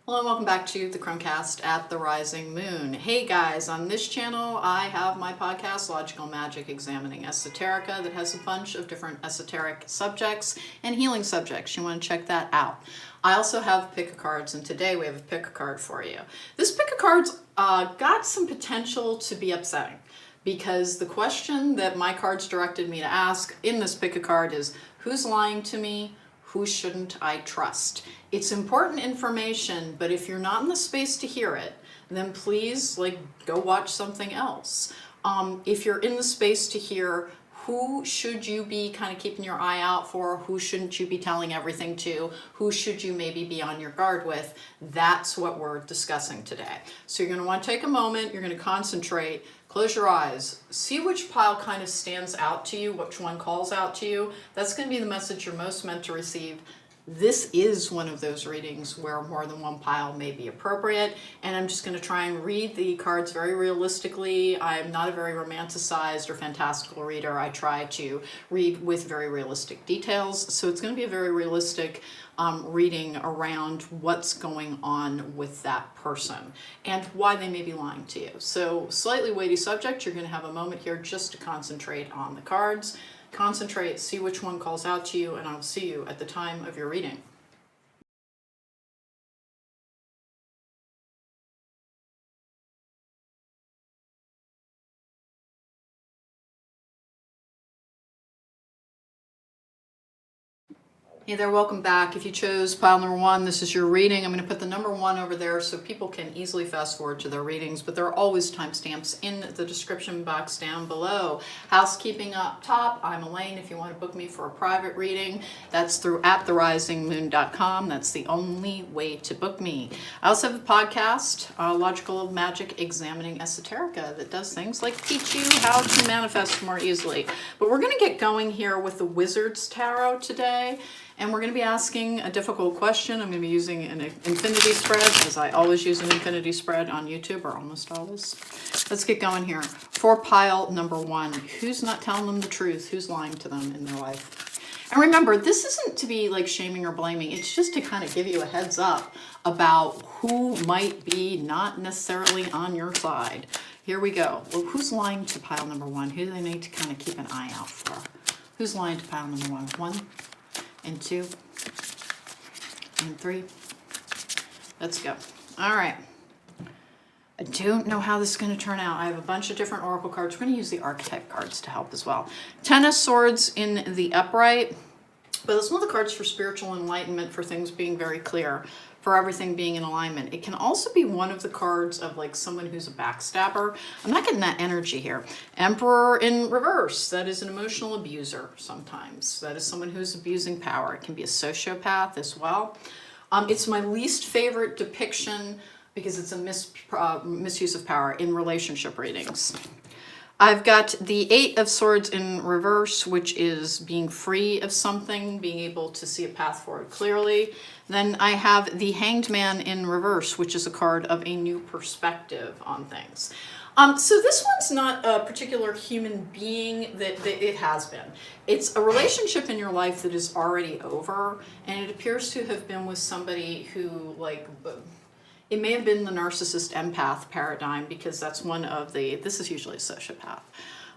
Hello and welcome back to the Cronecast at the Rising Moon. Hey guys, on this channel I have my podcast, Logical Magic Examining Esoterica, that has a bunch of different esoteric subjects and healing subjects. You want to check that out. I also have pick-a-cards, and today we have a pick-a-card for you. This pick-a-card's got some potential to be upsetting, because the question that my cards directed me to ask in this pick-a-card is, who's lying to me? Who shouldn't I trust? It's important information, but if you're not in the space to hear it, then please go watch something else. If you're in the space to hear, who should you be kind of keeping your eye out for? Who shouldn't you be telling everything to? Who should you maybe be on your guard with? That's what we're discussing today. So you're going to want to take a moment, you're going to concentrate, close your eyes, see which pile kind of stands out to you, which one calls out to you. That's going to be the message you're most meant to receive. This is one of those readings where more than one pile may be appropriate, and I'm just going to try and read the cards very realistically. I'm not a very romanticized or fantastical reader. I try to read with very realistic details, so it's going to be a very realistic reading around what's going on with that person and why they may be lying to you. So slightly weighty subject. You're going to have a moment here just to concentrate on the cards. Concentrate, see which one calls out to you, and I'll see you at the time of your reading. Hey there, welcome back. If you chose pile number one, this is your reading. I'm going to put the number one over there so people can easily fast forward to their readings, but there are always timestamps in the description box down below. Housekeeping up top, I'm Elaine. If you want to book me for a private reading, that's through attherisingmoon.com. That's the only way to book me. I also have a podcast, Logical Magic Examining Esoterica, that does things like teach you how to manifest more easily. But we're going to get going here with the Wizard's Tarot today. And we're going to be asking a difficult question. I'm going to be using an infinity spread, as I always use an infinity spread on YouTube, or almost always. Let's get going here. For pile number one, who's not telling them the truth? Who's lying to them in their life? And remember, this isn't to be like shaming or blaming. It's just to kind of give you a heads up about who might be not necessarily on your side. Here we go. Well, who's lying to pile number one? Who do they need to kind of keep an eye out for? Who's lying to pile number one? One and two and three. Let's go. All right. I don't know how this is going to turn out. I have a bunch of different oracle cards. We're going to use the archetype cards to help as well. Ten of Swords in the upright. But it's one of the cards for spiritual enlightenment, for things being very clear, for everything being in alignment. It can also be one of the cards of like someone who's a backstabber. I'm not getting that energy here. Emperor in reverse. That is an emotional abuser sometimes. That is someone who's abusing power. It can be a sociopath as well. It's my least favorite depiction because it's a misuse of power in relationship readings. I've got the Eight of Swords in reverse, which is being free of something, being able to see a path forward clearly. Then I have the Hanged Man in reverse, which is a card of a new perspective on things. So this one's not a particular human being that it has been. It's a relationship in your life that is already over, and it appears to have been with somebody who, it may have been the narcissist empath paradigm, because that's one of this is usually a sociopath.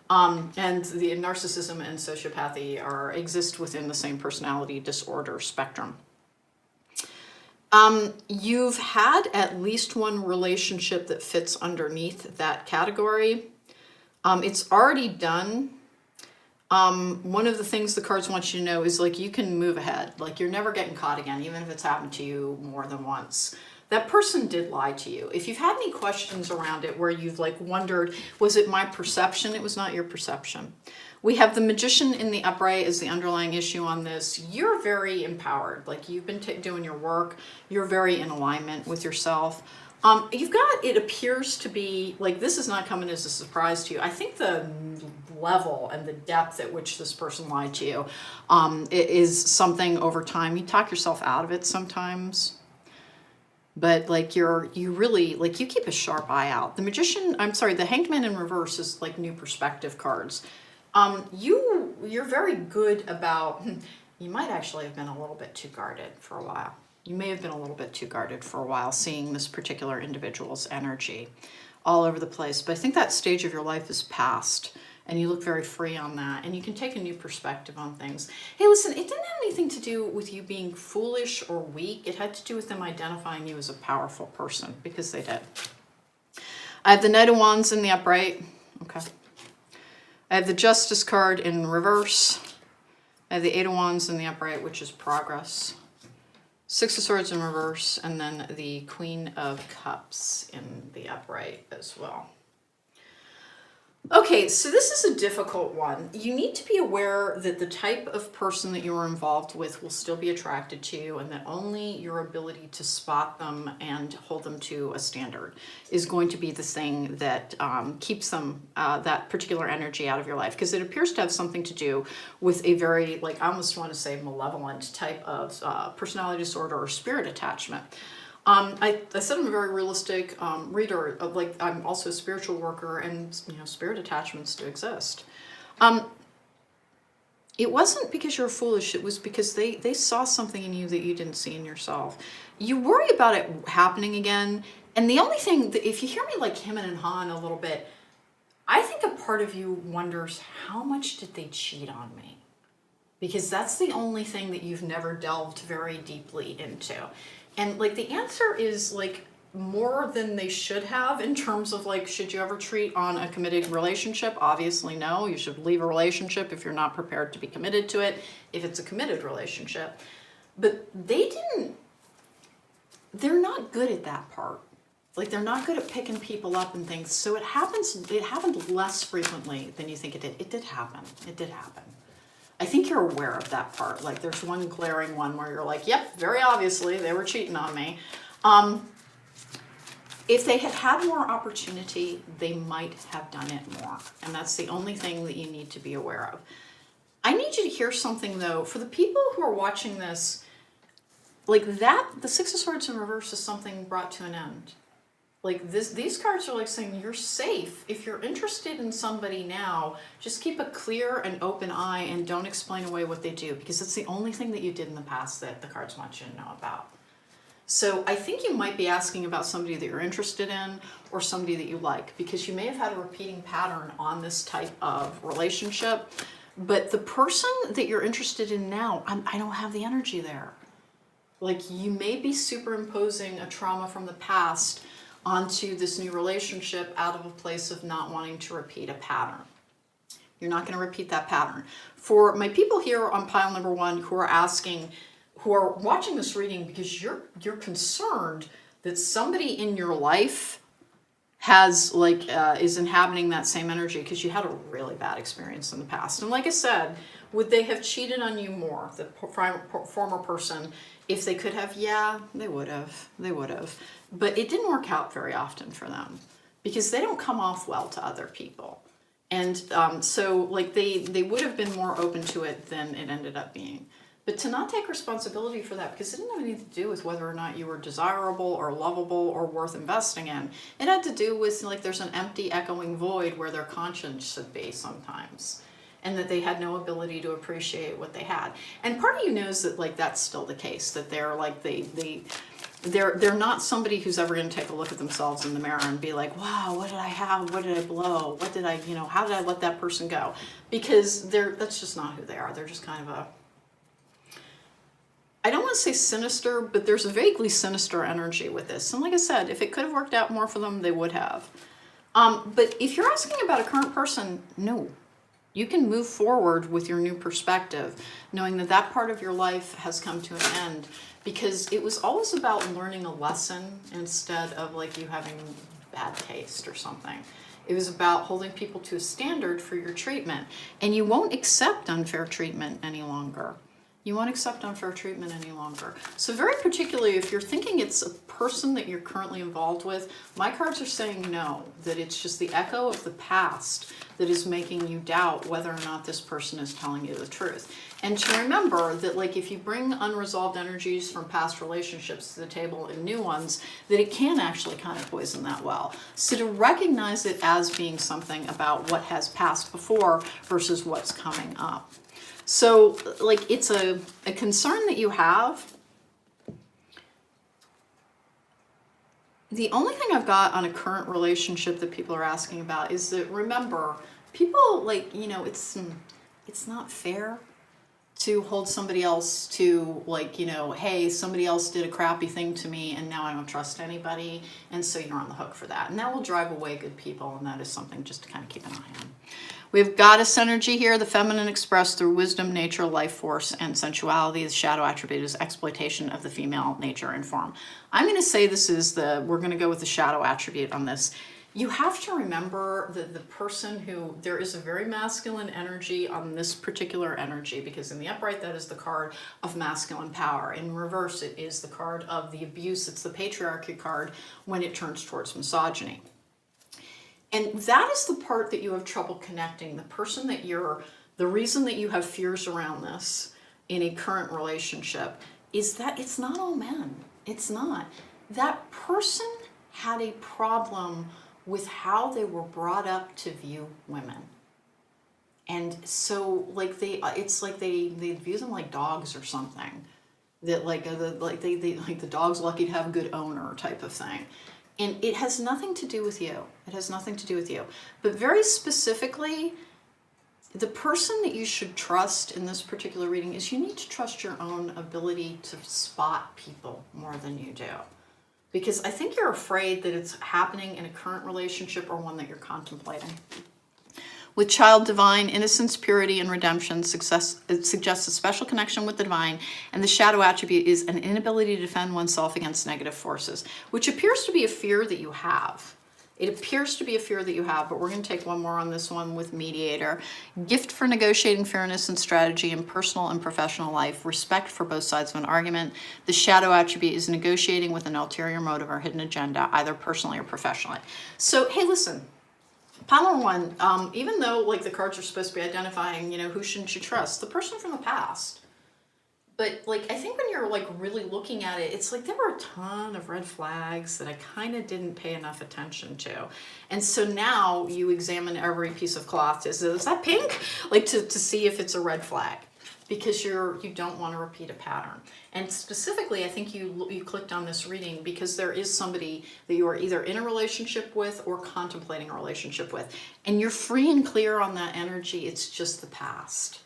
And the narcissism and sociopathy exist within the same personality disorder spectrum. You've had at least one relationship that fits underneath that category. It's already done. One of the things the cards want you to know is you can move ahead. You're never getting caught again, even if it's happened to you more than once. That person did lie to you. If you've had any questions around it where you've wondered, was it my perception? It was not your perception. We have the Magician in the upright as the underlying issue on this. You're very empowered. You've been doing your work. You're very in alignment with yourself. You've got, it appears to be, this is not coming as a surprise to you. I think the level and the depth at which this person lied to you is something over time. You talk yourself out of it sometimes. But you really, you keep a sharp eye out. The the Hanged Man in reverse is new perspective cards. You're very good about, you might actually have been a little bit too guarded for a while. You may have been a little bit too guarded for a while, seeing this particular individual's energy all over the place. But I think that stage of your life is past, and you look very free on that, and you can take a new perspective on things. Hey, listen, it didn't have anything to do with you being foolish or weak. It had to do with them identifying you as a powerful person, because they did. I have the Knight of Wands in the upright. Okay. I have the Justice card in reverse. I have the Eight of Wands in the upright, which is progress. Six of Swords in reverse, and then the Queen of Cups in the upright as well. Okay, so this is a difficult one. You need to be aware that the type of person that you're involved with will still be attracted to you, and that only your ability to spot them and hold them to a standard is going to be the thing that keeps them, that particular energy out of your life, because it appears to have something to do with a very, like, I almost want to say malevolent type of personality disorder or spirit attachment. I said I'm a very realistic reader. Like, I'm also a spiritual worker, and spirit attachments do exist. It wasn't because you're foolish. It was because they saw something in you that you didn't see in yourself. You worry about it happening again, and the only thing that, if you hear me like him and Han a little bit, I think a part of you wonders, how much did they cheat on me? Because that's the only thing that you've never delved very deeply into. And like the answer is like more than they should have, in terms of like, should you ever treat on a committed relationship? Obviously no. You should leave a relationship if you're not prepared to be committed to it, if it's a committed relationship. But they're not good at that part. Like, they're not good at picking people up and things. So it happened less frequently than you think it did. It did happen. It did happen. I think you're aware of that part. Like, there's one glaring one where you're like, yep, very obviously they were cheating on me. If they had had more opportunity, they might have done it more. And that's the only thing that you need to be aware of. I need you to hear something, though. For the people who are watching this, like that, the Six of Swords in reverse is something brought to an end. Like these cards are like saying you're safe. If you're interested in somebody now, just keep a clear and open eye and don't explain away what they do, because it's the only thing that you did in the past that the cards want you to know about. So I think you might be asking about somebody that you're interested in or somebody that you like, because you may have had a repeating pattern on this type of relationship. But the person that you're interested in now, I don't have the energy there. Like, you may be superimposing a trauma from the past onto this new relationship out of a place of not wanting to repeat a pattern. You're not going to repeat that pattern. For my people here on pile number one who are asking, who are watching this reading because you're concerned that somebody in your life has is inhabiting that same energy because you had a really bad experience in the past. And like I said, would they have cheated on you more, the former person? If they could have, yeah, they would have. They would have. But it didn't work out very often for them because they don't come off well to other people. And so like they would have been more open to it than it ended up being. But to not take responsibility for that, because it didn't have anything to do with whether or not you were desirable or lovable or worth investing in. It had to do with, like, there's an empty echoing void where their conscience should be sometimes. And that they had no ability to appreciate what they had. And part of you knows that, like, that's still the case. That they're like, they're not somebody who's ever going to take a look at themselves in the mirror and be like, wow, what did I have? What did I blow? What did I, how did I let that person go? Because that's just not who they are. They're just kind of I don't want to say sinister, but there's a vaguely sinister energy with this. And like I said, if it could have worked out more for them, they would have. But if you're asking about a current person, no. You can move forward with your new perspective, knowing that that part of your life has come to an end, because it was always about learning a lesson instead of like you having bad taste or something. It was about holding people to a standard for your treatment, and you won't accept unfair treatment any longer. You won't accept unfair treatment any longer. So very particularly, if you're thinking it's a person that you're currently involved with, my cards are saying no, that it's just the echo of the past that is making you doubt whether or not this person is telling you the truth. And to remember that, like, if you bring unresolved energies from past relationships to the table and new ones, that it can actually kind of poison that well. So to recognize it as being something about what has passed before versus what's coming up. So, like, it's a concern that you have, The only thing I've got on a current relationship that people are asking about is that, remember, people like, it's not fair to hold somebody else to, like, hey, somebody else did a crappy thing to me and now I don't trust anybody, and so you're on the hook for that. And that will drive away good people, and that is something just to kind of keep an eye on. We've goddess energy here, the feminine expressed through wisdom, nature, life force, and sensuality. The shadow attribute is exploitation of the female nature and form. I'm going to say we're going to go with the shadow attribute on this. You have to remember that the person there is a very masculine energy on this particular energy, because in the upright, that is the card of masculine power. In reverse, it is the card of the abuse. It's the patriarchy card when it turns towards misogyny. And that is the part that you have trouble connecting. The person the reason that you have fears around this in a current relationship is that it's not all men. It's not. That person had a problem with how they were brought up to view women. And so it's like they view them like dogs or something. That the dog's lucky to have a good owner type of thing. And it has nothing to do with you. It has nothing to do with you. But very specifically, the person that you should trust in this particular reading is you need to trust your own ability to spot people more than you do. Because I think you're afraid that it's happening in a current relationship or one that you're contemplating. With child divine, innocence, purity, and redemption it suggests a special connection with the divine, and the shadow attribute is an inability to defend oneself against negative forces, which appears to be a fear that you have. It appears to be a fear that you have, but we're going to take one more on this one with mediator. Gift for negotiating fairness and strategy in personal and professional life. Respect for both sides of an argument. The shadow attribute is negotiating with an ulterior motive or hidden agenda, either personally or professionally. So, hey, listen. Pile one, even though the cards are supposed to be identifying, who shouldn't you trust? The person from the past. But I think when you're really looking at it, it's there were a ton of red flags that I kind of didn't pay enough attention to. And so now you examine every piece of cloth. Is that pink? To see if it's a red flag. Because you don't want to repeat a pattern. And specifically, I think you clicked on this reading because there is somebody that you are either in a relationship with or contemplating a relationship with. And you're free and clear on that energy. It's just the past.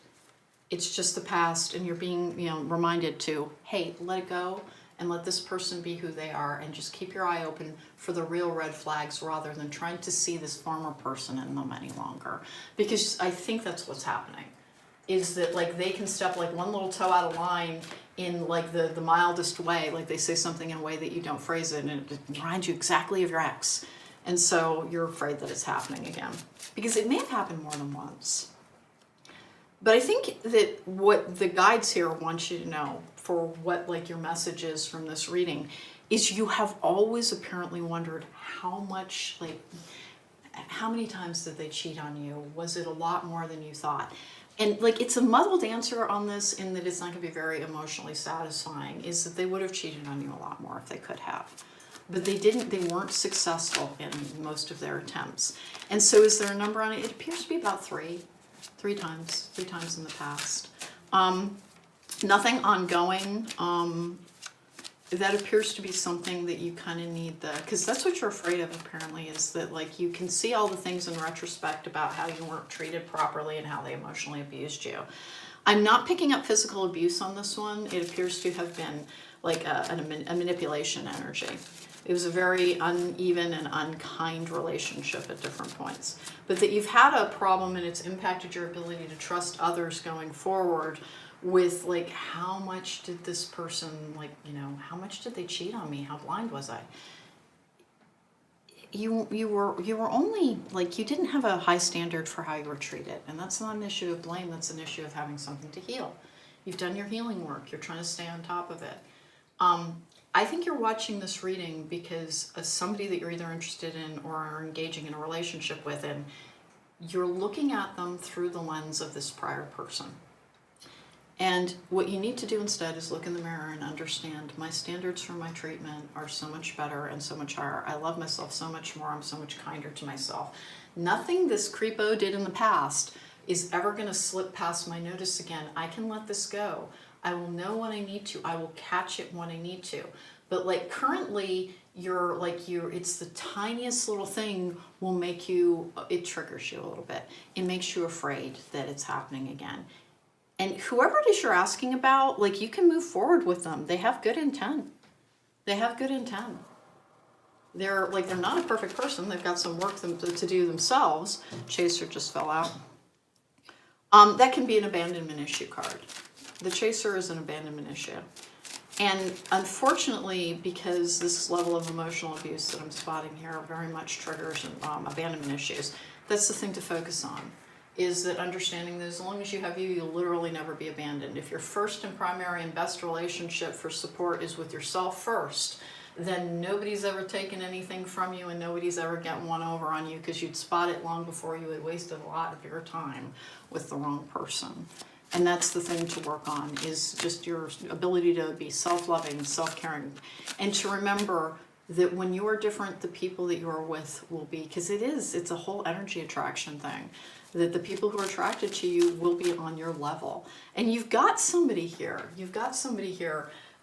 It's just the past, and you're being reminded to, hey, let it go and let this person be who they are, and just keep your eye open for the real red flags rather than trying to see this former person in them any longer. Because I think that's what's happening. Is that they can step one little toe out of line in the mildest way, they say something in a way that you don't phrase it, and it reminds you exactly of your ex, and so you're afraid that it's happening again, because it may have happened more than once. But I think that what the guides here want you to know for what your message is from this reading is you have always apparently wondered how many times did they cheat on you? Was it a lot more than you thought? And it's a muddled answer on this in that it's not going to be very emotionally satisfying, is that they would have cheated on you a lot more if they could have. But they weren't successful in most of their attempts. And so is there a number on it? It appears to be about three times in the past. Nothing ongoing. That appears to be something that you kind of need because that's what you're afraid of apparently, is that you can see all the things in retrospect about how you weren't treated properly and how they emotionally abused you. I'm not picking up physical abuse on this one. It appears to have been a manipulation energy. It was a very uneven and unkind relationship at different points. But that you've had a problem and it's impacted your ability to trust others going forward with how much did this person how much did they cheat on me? How blind was I? You were only you didn't have a high standard for how you were treated, and that's not an issue of blame. That's an issue of having something to heal. You've done your healing work. You're trying to stay on top of it. I think you're watching this reading because of somebody that you're either interested in or are engaging in a relationship with, and you're looking at them through the lens of this prior person. And what you need to do instead is look in the mirror and understand my standards for my treatment are so much better and so much higher. I love myself so much more. I'm so much kinder to myself. Nothing this creepo did in the past is ever going to slip past my notice again. I can let this go. I will know when I need to. I will catch it when I need to. But like currently, it's the tiniest little thing will make you, it triggers you a little bit. It makes you afraid that it's happening again. And whoever it is you're asking about, like, you can move forward with them. They have good intent. They have good intent. They're not a perfect person. They've got some work to do themselves. Chaser just fell out. That can be an abandonment issue card. The Chaser is an abandonment issue. And unfortunately, because this level of emotional abuse that I'm spotting here very much triggers abandonment issues, that's the thing to focus on, is that understanding that as long as you have you, you'll literally never be abandoned. If your first and primary and best relationship for support is with yourself first, then nobody's ever taken anything from you and nobody's ever gotten one over on you, because you'd spot it long before you had wasted a lot of your time with the wrong person. And that's the thing to work on, is just your ability to be self-loving, self-caring, and to remember that when you are different, the people that you are with will be, because it's a whole energy attraction thing, that the people who are attracted to you will be on your level. And you've got somebody here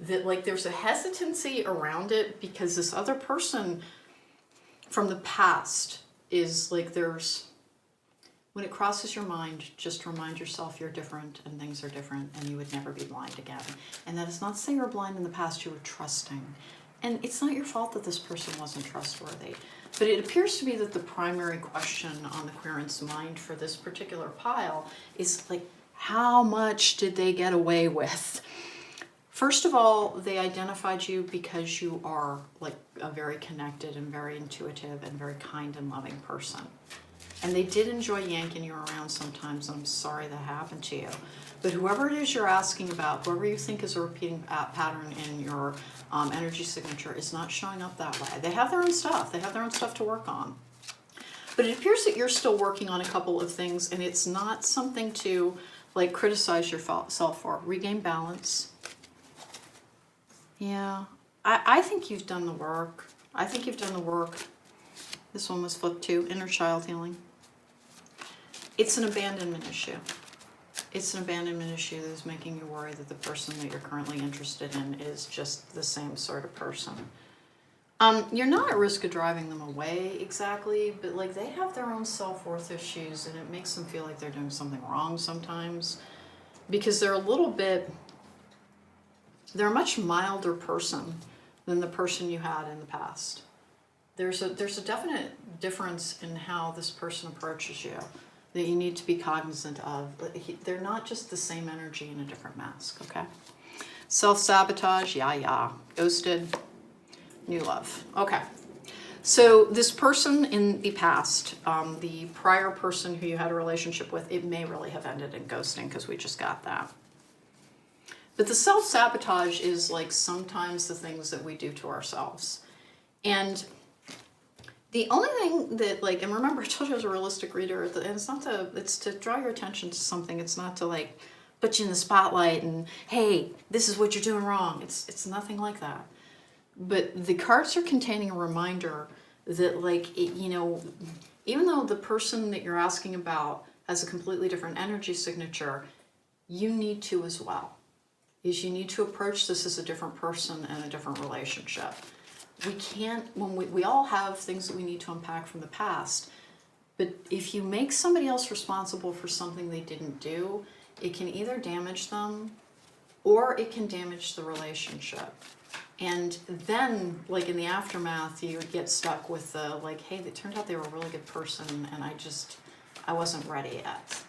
that, like, there's a hesitancy around it because this other person from the past is like, when it crosses your mind, just remind yourself you're different and things are different and you would never be blind again. And that is not to say you were blind in the past, you were trusting. And it's not your fault that this person wasn't trustworthy. But it appears to be that the primary question on the querent's mind for this particular pile is, like, how much did they get away with? First of all, they identified you because you are, like, a very connected and very intuitive and very kind and loving person. And they did enjoy yanking you around sometimes, and I'm sorry that happened to you. But whoever it is you're asking about, whoever you think is a repeating pattern in your energy signature, is not showing up that way. They have their own stuff. They have their own stuff to work on. But it appears that you're still working on a couple of things, and it's not something to, like, criticize yourself for. Regain balance. Yeah, I think you've done the work. I think you've done the work. This one was flipped too. Inner child healing. It's an abandonment issue. It's an abandonment issue that is making you worry that the person that you're currently interested in is just the same sort of person. You're not at risk of driving them away exactly, but, like, they have their own self-worth issues, and it makes them feel like they're doing something wrong sometimes, because they're a much milder person than the person you had in the past. There's a definite difference in how this person approaches you that you need to be cognizant of. They're not just the same energy in a different mask, okay? Self-sabotage, yeah. Ghosted, new love. Okay. So this person in the past, the prior person who you had a relationship with, it may really have ended in ghosting, because we just got that. But the self-sabotage is, like, sometimes the things that we do to ourselves. And the only thing that, like, and remember, I told you I was a realistic reader, and it's to draw your attention to something. It's not to, like, put you in the spotlight and, hey, this is what you're doing wrong. It's nothing like that. But the cards are containing a reminder that, like, even though the person that you're asking about has a completely different energy signature, you need to as well. You need to approach this as a different person and a different relationship. We can't, we all have things that we need to unpack from the past, but if you make somebody else responsible for something they didn't do, it can either damage them or it can damage the relationship. And then, like, in the aftermath, you would get stuck with the, like, hey, it turned out they were a really good person and I wasn't ready yet.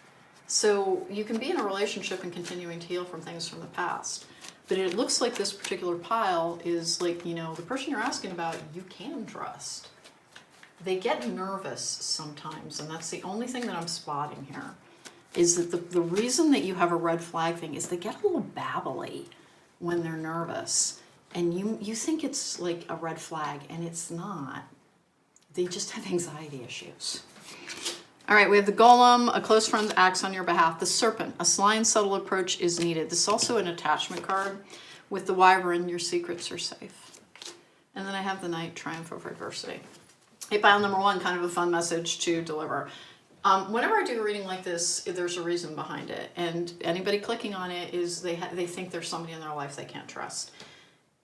So you can be in a relationship and continuing to heal from things from the past. But it looks like this particular pile is, like, the person you're asking about, you can trust. They get nervous sometimes, and that's the only thing that I'm spotting here, is that the reason that you have a red flag thing is they get a little babbly when they're nervous. And you think it's, like, a red flag, and it's not. They just have anxiety issues. All right, we have the Golem, a close friend acts on your behalf. The Serpent, a sly and subtle approach is needed. This is also an attachment card. With the Wyvern, your secrets are safe. And then I have the Knight, triumph over adversity. Hey, pile number 1, kind of a fun message to deliver. Whenever I do a reading like this, there's a reason behind it. And anybody clicking on it is they think there's somebody in their life they can't trust.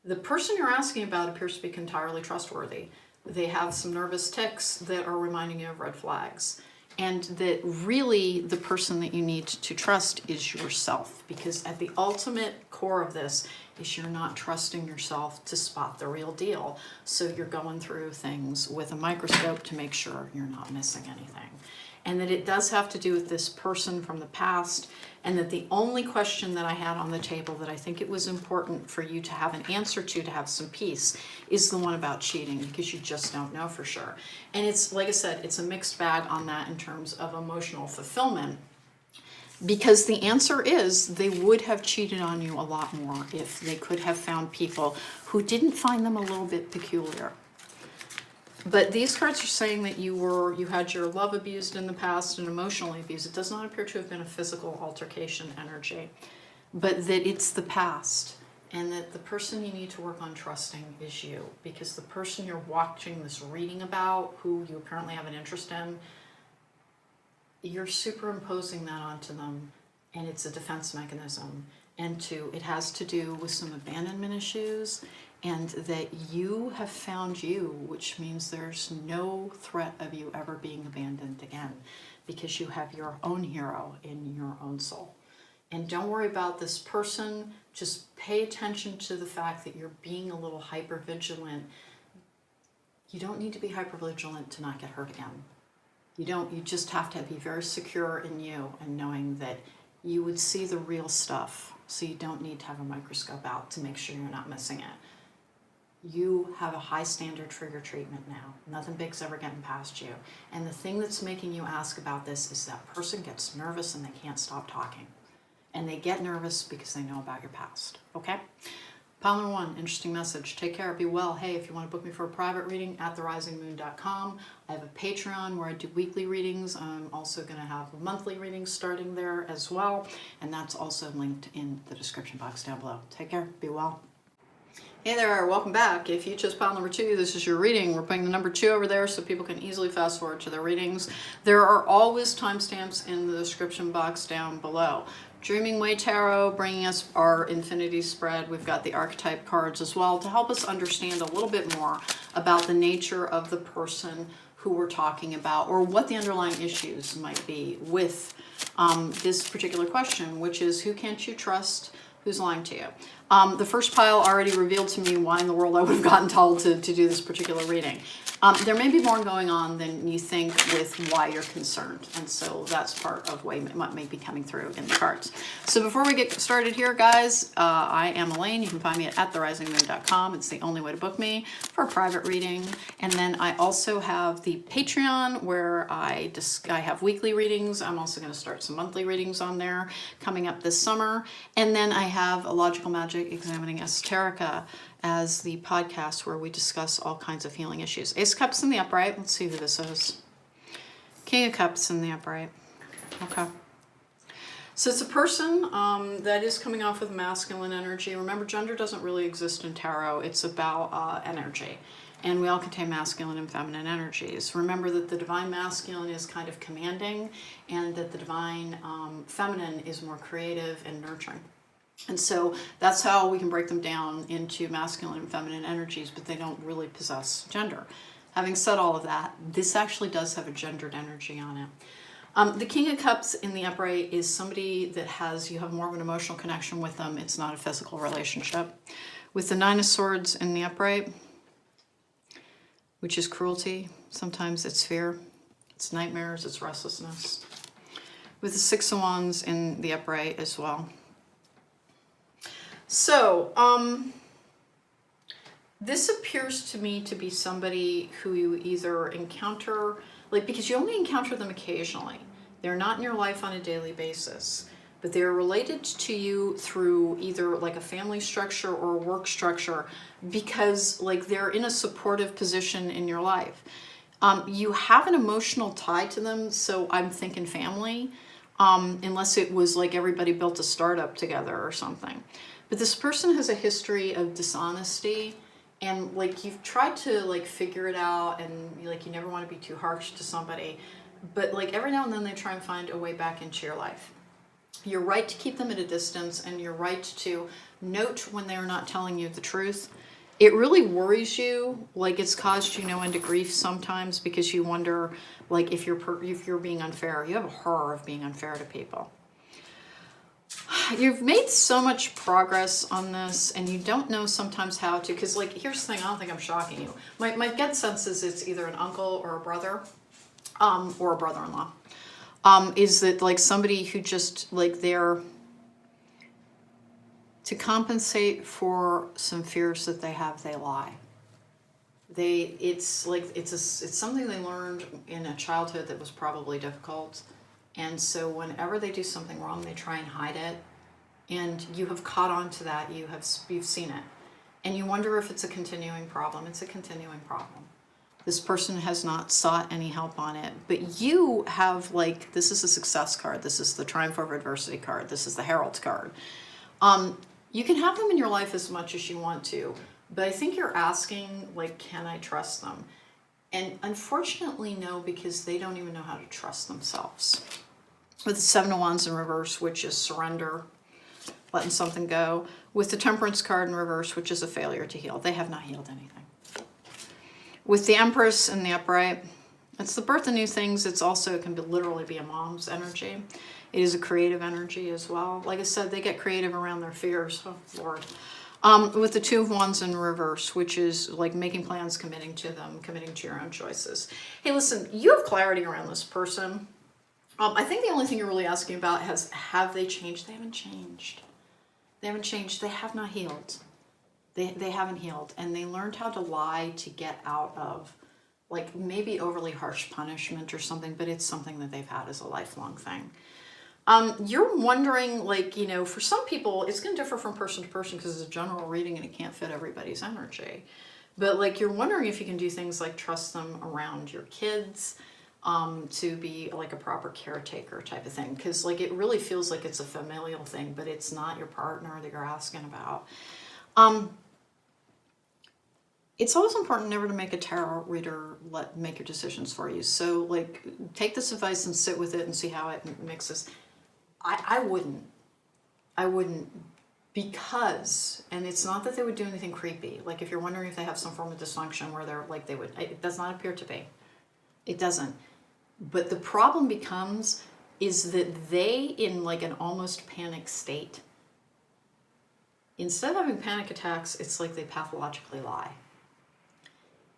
The person you're asking about appears to be entirely trustworthy. They have some nervous tics that are reminding you of red flags. And that really the person that you need to trust is yourself, because at the ultimate core of this is you're not trusting yourself to spot the real deal. So you're going through things with a microscope to make sure you're not missing anything. And that it does have to do with this person from the past, and that the only question that I had on the table that I think it was important for you to have an answer to have some peace, is the one about cheating, because you just don't know for sure. And it's, like I said, it's a mixed bag on that in terms of emotional fulfillment, because the answer is they would have cheated on you a lot more if they could have found people who didn't find them a little bit peculiar. But these cards are saying that you had your love abused in the past and emotionally abused. It does not appear to have been a physical altercation energy, but that it's the past, and that the person you need to work on trusting is you, because the person you're watching this reading about, who you apparently have an interest in, you're superimposing that onto them, and it's a defense mechanism. And it has to do with some abandonment issues, and that you have found you, which means there's no threat of you ever being abandoned again, because you have your own hero in your own soul. And don't worry about this person, just pay attention to the fact that you're being a little hyper-vigilant. You don't need to be hyper-vigilant to not get hurt again. You just have to be very secure in you and knowing that you would see the real stuff. So you don't need to have a microscope out to make sure you're not missing it. You have a high standard for your treatment now. Nothing big's ever getting past you. And the thing that's making you ask about this is that person gets nervous and they can't stop talking. And they get nervous because they know about your past. Okay? Pile number 1, interesting message. Take care, be well. Hey, if you want to book me for a private reading, at therisingmoon.com. I have a Patreon where I do weekly readings. I'm also going to have monthly readings starting there as well. And that's also linked in the description box down below. Take care, be well. Hey there, welcome back. If you chose pile number 2, this is your reading. We're putting the number 2 over there so people can easily fast forward to their readings. There are always timestamps in the description box down below. Dreaming Way Tarot bringing us our infinity spread. We've got the archetype cards as well to help us understand a little bit more about the nature of the person who we're talking about, or what the underlying issues might be with this particular question, which is, who can't you trust? Who's lying to you? The first pile already revealed to me why in the world I would have gotten told to do this particular reading. There may be more going on than you think with why you're concerned. And so that's part of what may be coming through in the cards. So before we get started here, guys, I am Elaine. You can find me at therisingmoon.com. It's the only way to book me for a private reading. And then I also have the Patreon where I have weekly readings. I'm also going to start some monthly readings on there coming up this summer. And then I have a Logical Magic Examining Esoterica as the podcast where we discuss all kinds of healing issues. Ace of Cups in the upright. Let's see who this is. King of Cups in the upright. Okay. So it's a person that is coming off with masculine energy. Remember, gender doesn't really exist in tarot. It's about energy. And we all contain masculine and feminine energies. Remember that the divine masculine is kind of commanding, and that the divine feminine is more creative and nurturing. And so that's how we can break them down into masculine and feminine energies, but they don't really possess gender. Having said all of that, this actually does have a gendered energy on it. The King of Cups in the upright is somebody that you have more of an emotional connection with them. It's not a physical relationship. With the Nine of Swords in the upright, which is cruelty, sometimes it's fear, it's nightmares, it's restlessness. With the Six of Wands in the upright as well. So, this appears to me to be somebody who you either encounter, because you only encounter them occasionally. They're not in your life on a daily basis, but they're related to you through either a family structure or a work structure, because they're in a supportive position in your life. You have an emotional tie to them, so I'm thinking family, unless it was everybody built a startup together or something. But this person has a history of dishonesty, and you've tried to figure it out, and you never want to be too harsh to somebody, but every now and then they try and find a way back into your life. You're right to keep them at a distance, and you're right to note when they're not telling you the truth. It really worries you, like it's caused you no end of grief sometimes, because you wonder, like, if you're being unfair. You have a horror of being unfair to people. You've made so much progress on this, and you don't know sometimes how to, because, like, here's the thing, I don't think I'm shocking you. My gut sense is it's either an uncle or a brother, or a brother-in-law. Is that, like, somebody who just, like, they're, to compensate for some fears that they have, they lie. It's something they learned in a childhood that was probably difficult. And so whenever they do something wrong, they try and hide it. And you have caught on to that. You've seen it. And you wonder if it's a continuing problem. It's a continuing problem. This person has not sought any help on it. But you have, like, this is a success card. This is the Triumph over Adversity card. This is the Herald card. You can have them in your life as much as you want to. But I think you're asking, like, can I trust them? And unfortunately, no, because they don't even know how to trust themselves. With the Seven of Wands in reverse, which is surrender, letting something go. With the Temperance card in reverse, which is a failure to heal. They have not healed anything. With the Empress in the upright, it's the birth of new things. It's also, it can literally be a mom's energy. It is a creative energy as well. Like I said, they get creative around their fears. Oh, Lord. With the Two of Wands in reverse, which is like making plans, committing to them, committing to your own choices. Hey, listen, you have clarity around this person. I think the only thing you're really asking about have they changed? They haven't changed. They haven't changed. They have not healed. They haven't healed. And they learned how to lie to get out of, like, maybe overly harsh punishment or something, but it's something that they've had as a lifelong thing. You're wondering, like, you know, for some people, it's going to differ from person to person because it's a general reading and it can't fit everybody's energy. But, like, you're wondering if you can do things like trust them around your kids, to be like a proper caretaker type of thing. Because, like, it really feels like it's a familial thing, but it's not your partner that you're asking about. It's always important never to make a tarot reader make your decisions for you. So, like, take this advice and sit with it and see how it mixes. I wouldn't, because, and it's not that they would do anything creepy. Like, if you're wondering if they have some form of dysfunction where they're like, they would, it does not appear to be. It doesn't. But the problem becomes is that they, in like an almost panic state, instead of having panic attacks, it's like they pathologically lie.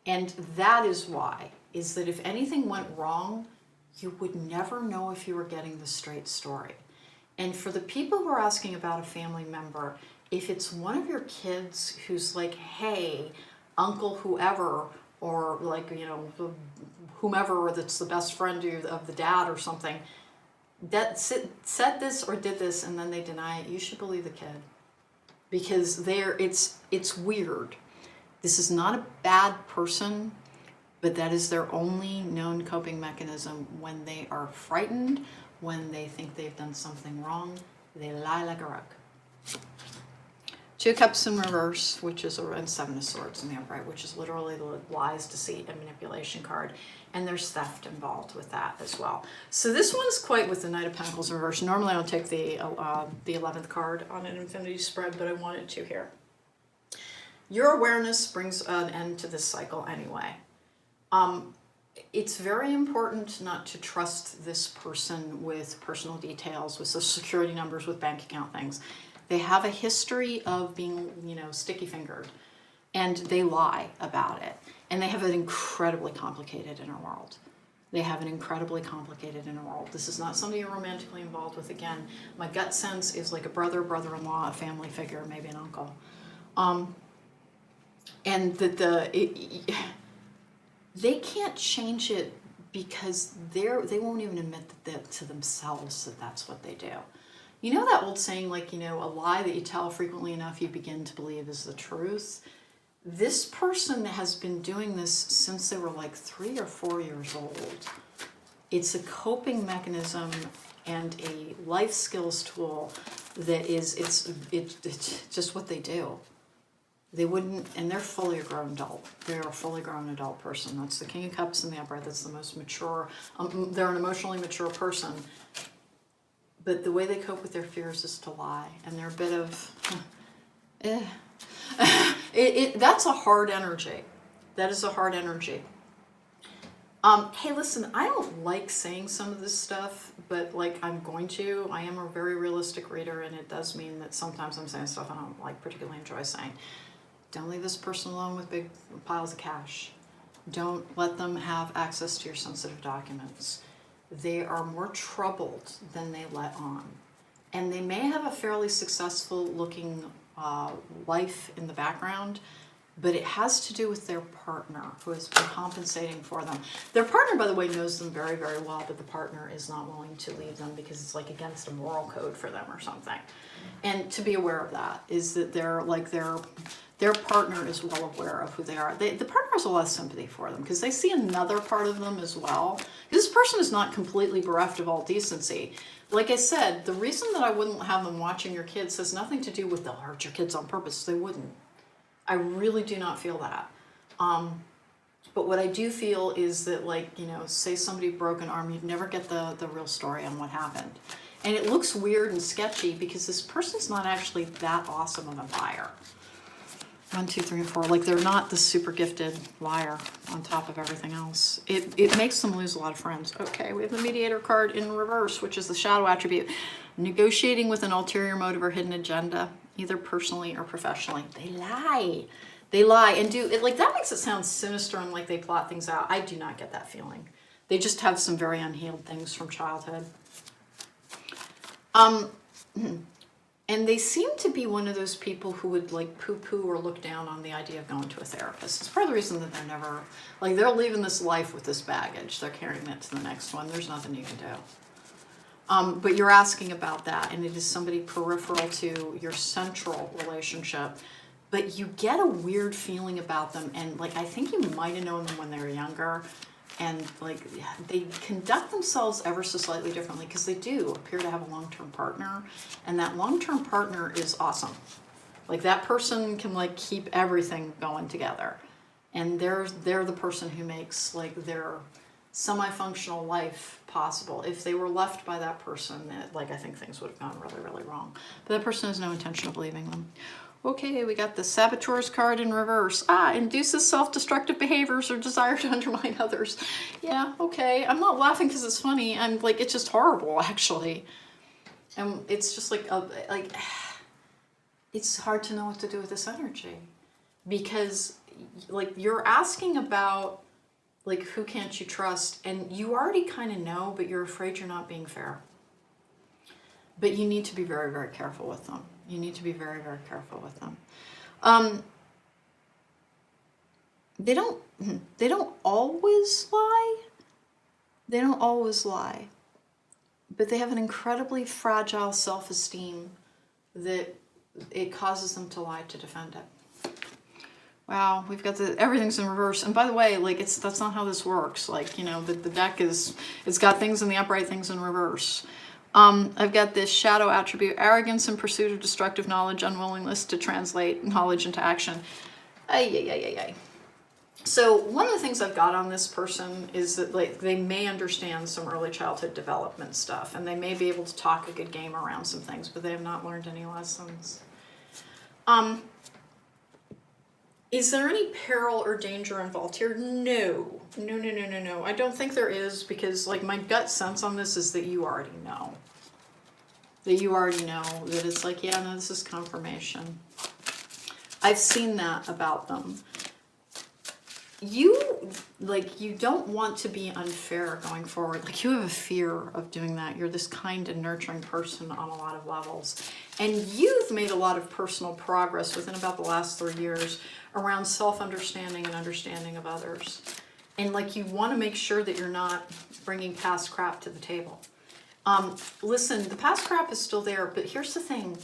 And that is why, is that if anything went wrong, you would never know if you were getting the straight story. And for the people who are asking about a family member, if it's one of your kids who's like, hey, uncle whoever, or like, you know, whomever that's the best friend of the dad or something, that said this or did this and then they deny it, you should believe the kid. Because it's weird. This is not a bad person, but that is their only known coping mechanism when they are frightened, when they think they've done something wrong. They lie like a rock. Two Cups in reverse, which is and Seven of Swords in the upright, which is literally the lies, deceit, and manipulation card. And there's theft involved with that as well. So this one's quite with the Knight of Pentacles in reverse. Normally I don't take the 11th card on an infinity spread, but I wanted to here. Your awareness brings an end to this cycle anyway. It's very important not to trust this person with personal details, with social security numbers, with bank account things. They have a history of being, you know, sticky-fingered, and they lie about it. And they have an incredibly complicated inner world. They have an incredibly complicated inner world. This is not somebody you're romantically involved with. Again, my gut sense is like a brother, brother-in-law, a family figure, maybe an uncle. And that they can't change it because they won't even admit that to themselves that that's what they do. You know that old saying, like, you know, a lie that you tell frequently enough you begin to believe is the truth? This person has been doing this since they were like 3 or 4 years old. It's a coping mechanism and a life skills tool that is, it's just what they do. They wouldn't, and they're fully grown adult. They're a fully grown adult person. That's the King of Cups in the upright. That's the most mature. They're an emotionally mature person. but the way they cope with their fears is to lie, and they're a bit of, that's a hard energy. That is a hard energy. Hey, listen, I don't like saying some of this stuff, but like I'm going to. I am a very realistic reader, and it does mean that sometimes I'm saying stuff I don't like particularly enjoy saying. Don't leave this person alone with big piles of cash. Don't let them have access to your sensitive documents. They are more troubled than they let on. And they may have a fairly successful looking life in the background, but it has to do with their partner who has been compensating for them. Their partner, by the way, knows them very, very well, but the partner is not willing to leave them because it's like against a moral code for them or something. And to be aware of that is that their partner is well aware of who they are. The partner has a lot of sympathy for them because they see another part of them as well. This person is not completely bereft of all decency. Like I said, the reason that I wouldn't have them watching your kids has nothing to do with they'll hurt your kids on purpose. They wouldn't. I really do not feel that. But what I do feel is that, like, you know, say somebody broke an arm, you'd never get the real story on what happened. And it looks weird and sketchy because this person's not actually that awesome of a liar. 1, 2, 3, and 4. Like, they're not the super gifted liar on top of everything else. It makes them lose a lot of friends. Okay, we have the mediator card in reverse, which is the shadow attribute. Negotiating with an ulterior motive or hidden agenda, either personally or professionally. They lie. They lie and do it. Like, that makes it sound sinister and like they plot things out. I do not get that feeling. They just have some very unhealed things from childhood. And they seem to be one of those people who would like poo-poo or look down on the idea of going to a therapist. It's part of the reason that they're never, like, they're leaving this life with this baggage. They're carrying it to the next one. There's nothing you can do. But you're asking about that, and it is somebody peripheral to your central relationship. But you get a weird feeling about them, and like I think you might have known them when they were younger, and like they conduct themselves ever so slightly differently because they do appear to have a long-term partner, and that long-term partner is awesome. Like, that person can like keep everything going together, and they're the person who makes like their semi-functional life possible. If they were left by that person, like I think things would have gone really, really wrong. But that person has no intention of leaving them. Okay, we got the Saboteur's card in reverse. Induces self-destructive behaviors or desire to undermine others. Yeah, okay. I'm not laughing because it's funny. I'm like, it's just horrible, actually. And it's just like it's hard to know what to do with this energy. Because, like, you're asking about, like, who can't you trust? And you already kind of know, but you're afraid you're not being fair. But you need to be very, very careful with them. You need to be very, very careful with them. They don't always lie. They don't always lie. But they have an incredibly fragile self-esteem that it causes them to lie to defend it. Wow, we've got everything's in reverse. And by the way, like, that's not how this works. Like, you know, the deck it's got things in the upright, things in reverse. I've got this shadow attribute, arrogance in pursuit of destructive knowledge, unwillingness to translate knowledge into action. Ay. So one of the things I've got on this person is that, like, they may understand some early childhood development stuff, and they may be able to talk a good game around some things, but they have not learned any lessons. Is there any peril or danger involved here? No. I don't think there is, because, like, my gut sense on this is that you already know. That it's like, yeah, no, this is confirmation. I've seen that about them. You don't want to be unfair going forward. Like, you have a fear of doing that. You're this kind and nurturing person on a lot of levels. And you've made a lot of personal progress within about the last 3 years around self-understanding and understanding of others. And, like, you want to make sure that you're not bringing past crap to the table. Listen, the past crap is still there, but here's the thing.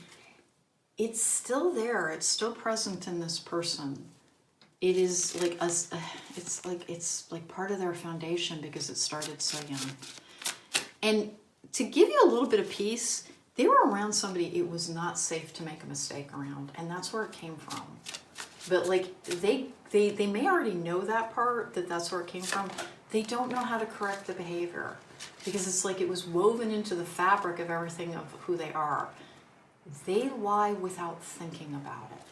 It's still there. It's still present in this person. It is like it's like part of their foundation because it started so young. And to give you a little bit of peace, they were around somebody it was not safe to make a mistake around, and that's where it came from. But, like, they may already know that part, that's where it came from. they don't know how to correct the behavior because it's like it was woven into the fabric of everything of who they are. They lie without thinking about it.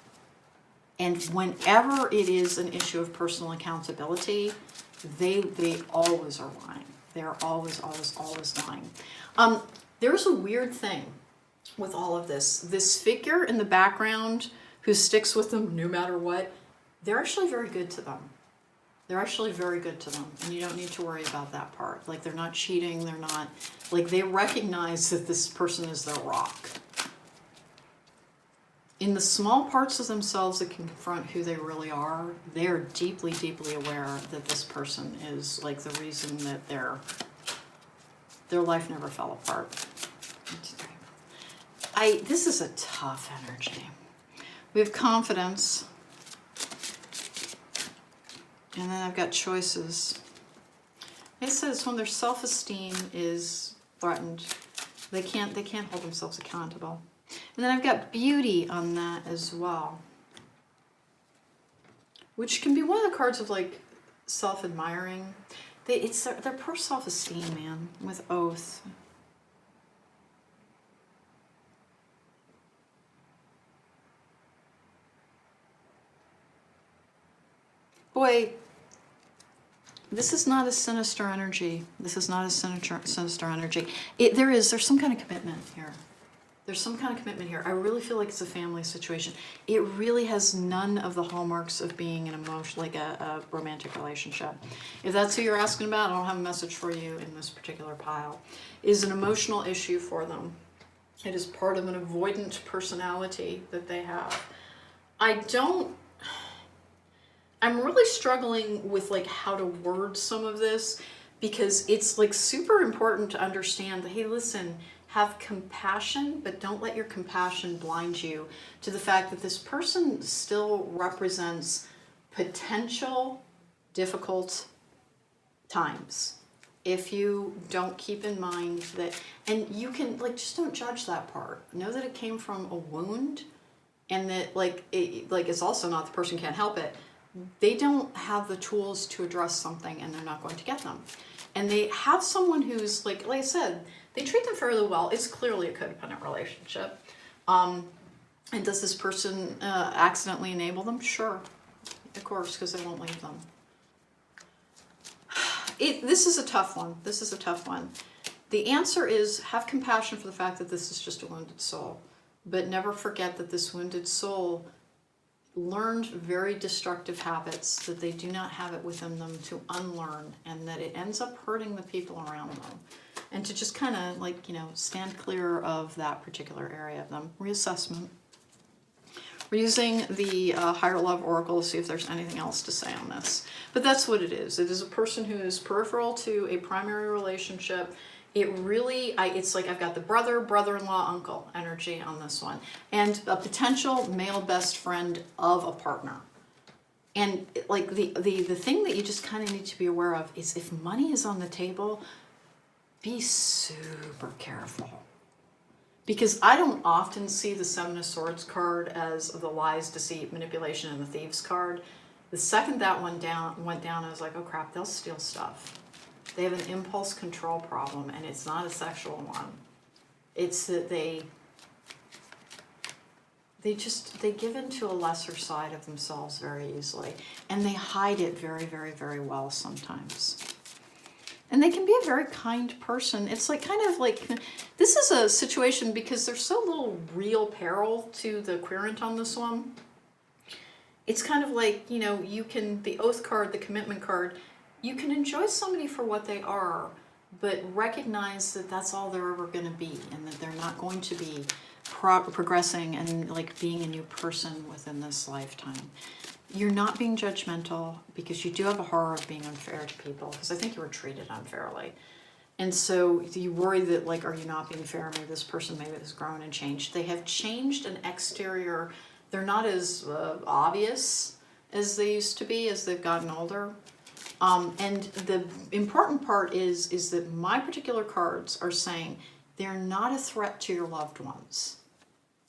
And whenever it is an issue of personal accountability, they always are lying. They're always lying. There's a weird thing with all of this. This figure in the background who sticks with them no matter what, they're actually very good to them. They're actually very good to them, and you don't need to worry about that part. Like, they're not cheating, they're not, like, they recognize that this person is their rock. In the small parts of themselves that can confront who they really are, they are deeply, deeply aware that this person is, like, the reason that their life never fell apart. This is a tough energy. We have confidence. And then I've got choices. It says when their self-esteem is threatened, they can't hold themselves accountable. And then I've got beauty on that as well, which can be one of the cards of like self-admiring. It's their poor self-esteem, man, with oath. Boy, this is not a sinister energy. This is not a sinister energy. There's some kind of commitment here. There's some kind of commitment here. I really feel like it's a family situation. It really has none of the hallmarks of being an emotion, like a romantic relationship. If that's who you're asking about, I don't have a message for you in this particular pile. It is an emotional issue for them. It is part of an avoidant personality that they have. I'm really struggling with like how to word some of this because it's like super important to understand that, hey, listen, have compassion, but don't let your compassion blind you to the fact that this person still represents potential difficult times. If you don't keep in mind that, and you can like, just don't judge that part. Know that it came from a wound and that it's also not the person can't help it. They don't have the tools to address something and they're not going to get them. And they have someone who's like I said, they treat them fairly well. It's clearly a codependent relationship. And does this person accidentally enable them? Sure, of course, because they won't leave them. This is a tough one. This is a tough one. The answer is have compassion for the fact that this is just a wounded soul. But never forget that this wounded soul learned very destructive habits that they do not have it within them to unlearn, and that it ends up hurting the people around them, and to just kind of like, stand clear of that particular area of them. Reassessment. We're using the Higher Love Oracle to see if there's anything else to say on this, but that's what it is. It is a person who is peripheral to a primary relationship. It really, it's like I've got the brother, brother-in-law, uncle energy on this one. And a potential male best friend of a partner. And like the thing that you just kind of need to be aware of is if money is on the table, be super careful. Because I don't often see the Seven of Swords card as the lies, deceit, manipulation, and the Thieves card. The second that went down, I was like, oh crap, they'll steal stuff. They have an impulse control problem, and it's not a sexual one. It's that they give into a lesser side of themselves very easily, and they hide it very, very, very well sometimes. And they can be a very kind person. It's like kind of like, this is a situation because there's so little real peril to the querent on this one. It's kind of like, you can, the oath card, the commitment card, you can enjoy somebody for what they are, but recognize that that's all they're ever going to be, and that they're not going to be progressing and like being a new person within this lifetime. You're not being judgmental because you do have a horror of being unfair to people, because I think you were treated unfairly. And so you worry that like, are you not being fair? Maybe this person has grown and changed. They have changed an exterior. They're not as obvious as they used to be as they've gotten older. And the important part is that my particular cards are saying they're not a threat to your loved ones.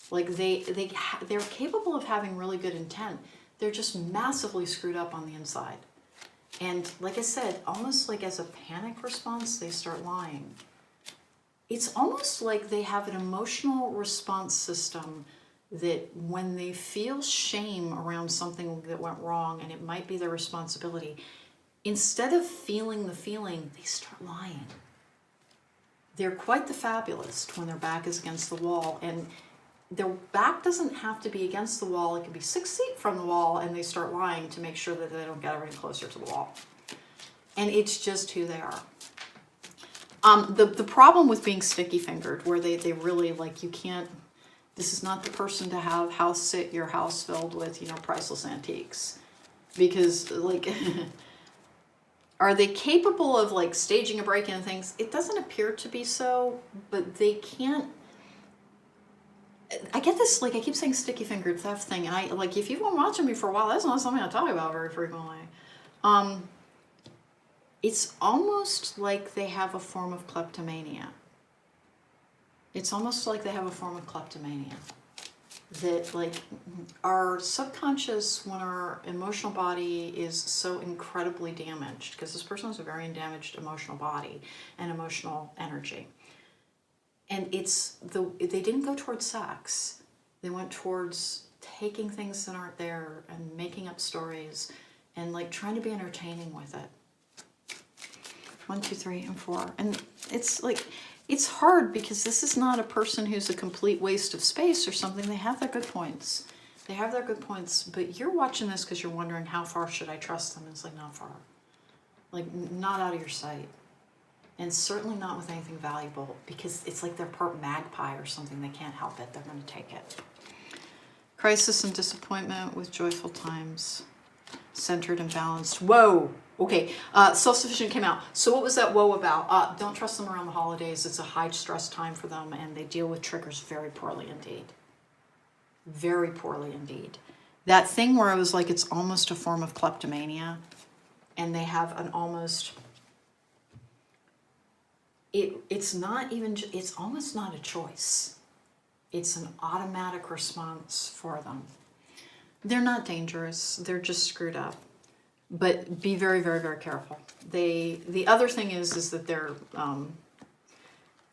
Like they're capable of having really good intent. They're just massively screwed up on the inside. And like I said, almost like as a panic response, they start lying. It's almost like they have an emotional response system that when they feel shame around something that went wrong, and it might be their responsibility, instead of feeling the feeling, they start lying. They're quite the fabulist when their back is against the wall, and their back doesn't have to be against the wall. It can be 6 feet from the wall, and they start lying to make sure that they don't get any closer to the wall. And it's just who they are. The problem with being sticky-fingered, where they really, like, you can't, this is not the person to have sit your house filled with, priceless antiques. Because, like, are they capable of, like, staging a break-in and things? It doesn't appear to be so, but they can't. I get this, like, I keep saying sticky-fingered theft thing, and if you've been watching me for a while, that's not something I talk about very frequently. It's almost like they have a form of kleptomania. It's almost like they have a form of kleptomania. That, like, our subconscious, when our emotional body is so incredibly damaged, because this person has a very damaged emotional body and emotional energy. And they didn't go towards sex. They went towards taking things that aren't there and making up stories and, like, trying to be entertaining with it. 1, 2, 3, and 4. And it's like, it's hard because this is not a person who's a complete waste of space or something. They have their good points. They have their good points, but you're watching this because you're wondering, how far should I trust them? It's like, not far. Like, not out of your sight. And certainly not with anything valuable, because it's like they're part magpie or something. They can't help it. They're going to take it. Crisis and disappointment with joyful times. Centered and balanced. Whoa. Okay. Self-sufficient came out. So what was that whoa about? Don't trust them around the holidays. It's a high stress time for them, and they deal with triggers very poorly indeed. Very poorly indeed. That thing where I was like, it's almost a form of kleptomania, and they have an almost... It's almost not a choice. It's an automatic response for them. They're not dangerous. They're just screwed up. But be very, very, very careful. The other thing is that they're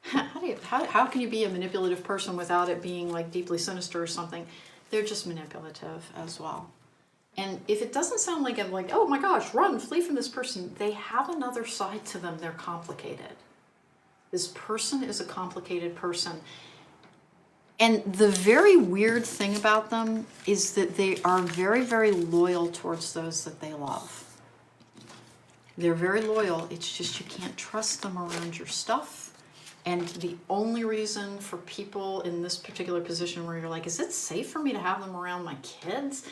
how can you be a manipulative person without it being, like, deeply sinister or something? They're just manipulative as well. And if it doesn't sound like I'm like, oh my gosh, run, flee from this person, they have another side to them. They're complicated. This person is a complicated person. And the very weird thing about them is that they are very, very loyal towards those that they love. They're very loyal. It's just you can't trust them around your stuff. And the only reason for people in this particular position where you're like, is it safe for me to have them around my kids?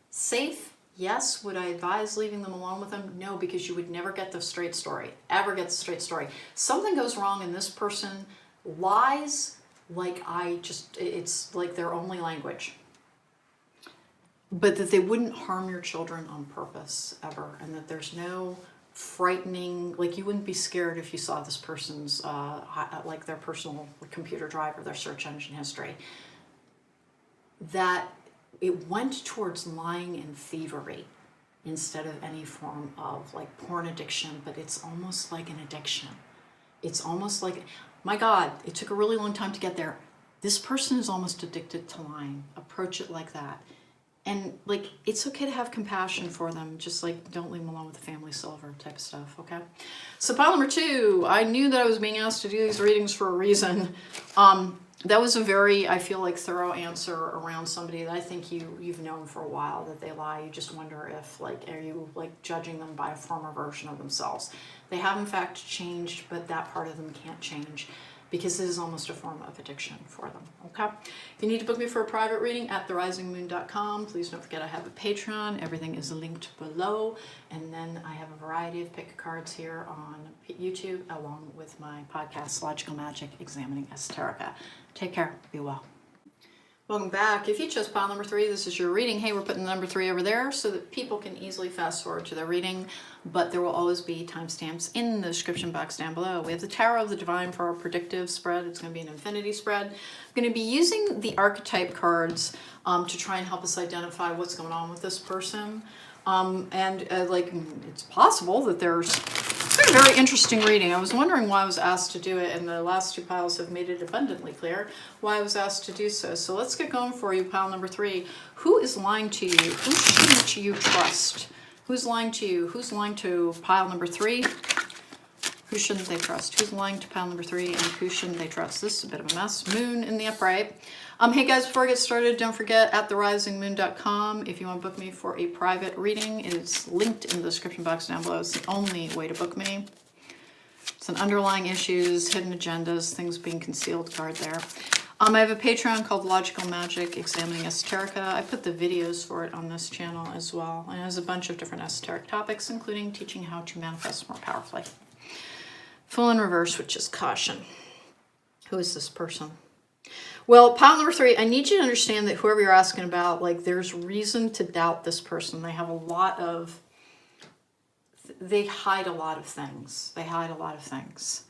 Safe? Yes. Would I advise leaving them alone with them? No, because you would never get the straight story. Ever get the straight story. Something goes wrong and this person lies like it's like their only language. But that they wouldn't harm your children on purpose ever, and that there's no frightening, like, you wouldn't be scared if you saw this person's like their personal computer drive or their search engine history. That it went towards lying and thievery instead of any form of, like, porn addiction, but it's almost like an addiction. It's almost like, my God, it took a really long time to get there. This person is almost addicted to lying. Approach it like that. And, like, it's okay to have compassion for them. Just, like, don't leave them alone with the family silver type of stuff, okay? So pile number 2, I knew that I was being asked to do these readings for a reason. That was a very, I feel like, thorough answer around somebody that I think you've known for a while that they lie. You just wonder if, like, are you, like, judging them by a former version of themselves? They have, in fact, changed, but that part of them can't change because it is almost a form of addiction for them, okay? If you need to book me for a private reading, at therisingmoon.com. Please don't forget I have a Patreon. Everything is linked below. And then I have a variety of pick cards here on YouTube, along with my podcast, Logical Magic, Examining Esoterica. Take care. Be well. Welcome back. If you chose pile number 3, this is your reading. Hey, we're putting number 3 over there so that people can easily fast forward to their reading, but there will always be timestamps in the description box down below. We have the Tarot of the Divine for our predictive spread. It's going to be an infinity spread. I'm going to be using the archetype cards to try and help us identify what's going on with this person. Like, it's possible that there's a very interesting reading. I was wondering why I was asked to do it, and the last two piles have made it abundantly clear why I was asked to do so. So let's get going for you, pile number 3. Who is lying to you? Who shouldn't you trust? Who's lying to you? Who's lying to pile number 3? Who shouldn't they trust? Who's lying to pile number 3, and who shouldn't they trust? This is a bit of a mess. Moon in the upright. Hey guys, before I get started, don't forget at therisingmoon.com. If you want to book me for a private reading, it's linked in the description box down below. It's the only way to book me. It's an underlying issues, hidden agendas, things being concealed card there. I have a Patreon called Logical Magic, Examining Esoterica. I put the videos for it on this channel as well. And it has a bunch of different esoteric topics, including teaching how to manifest more powerfully. Full in reverse, which is caution. Who is this person? Well, pile number 3, I need you to understand that whoever you're asking about, like, there's reason to doubt this person. They have a lot of, they hide a lot of things. They hide a lot of things.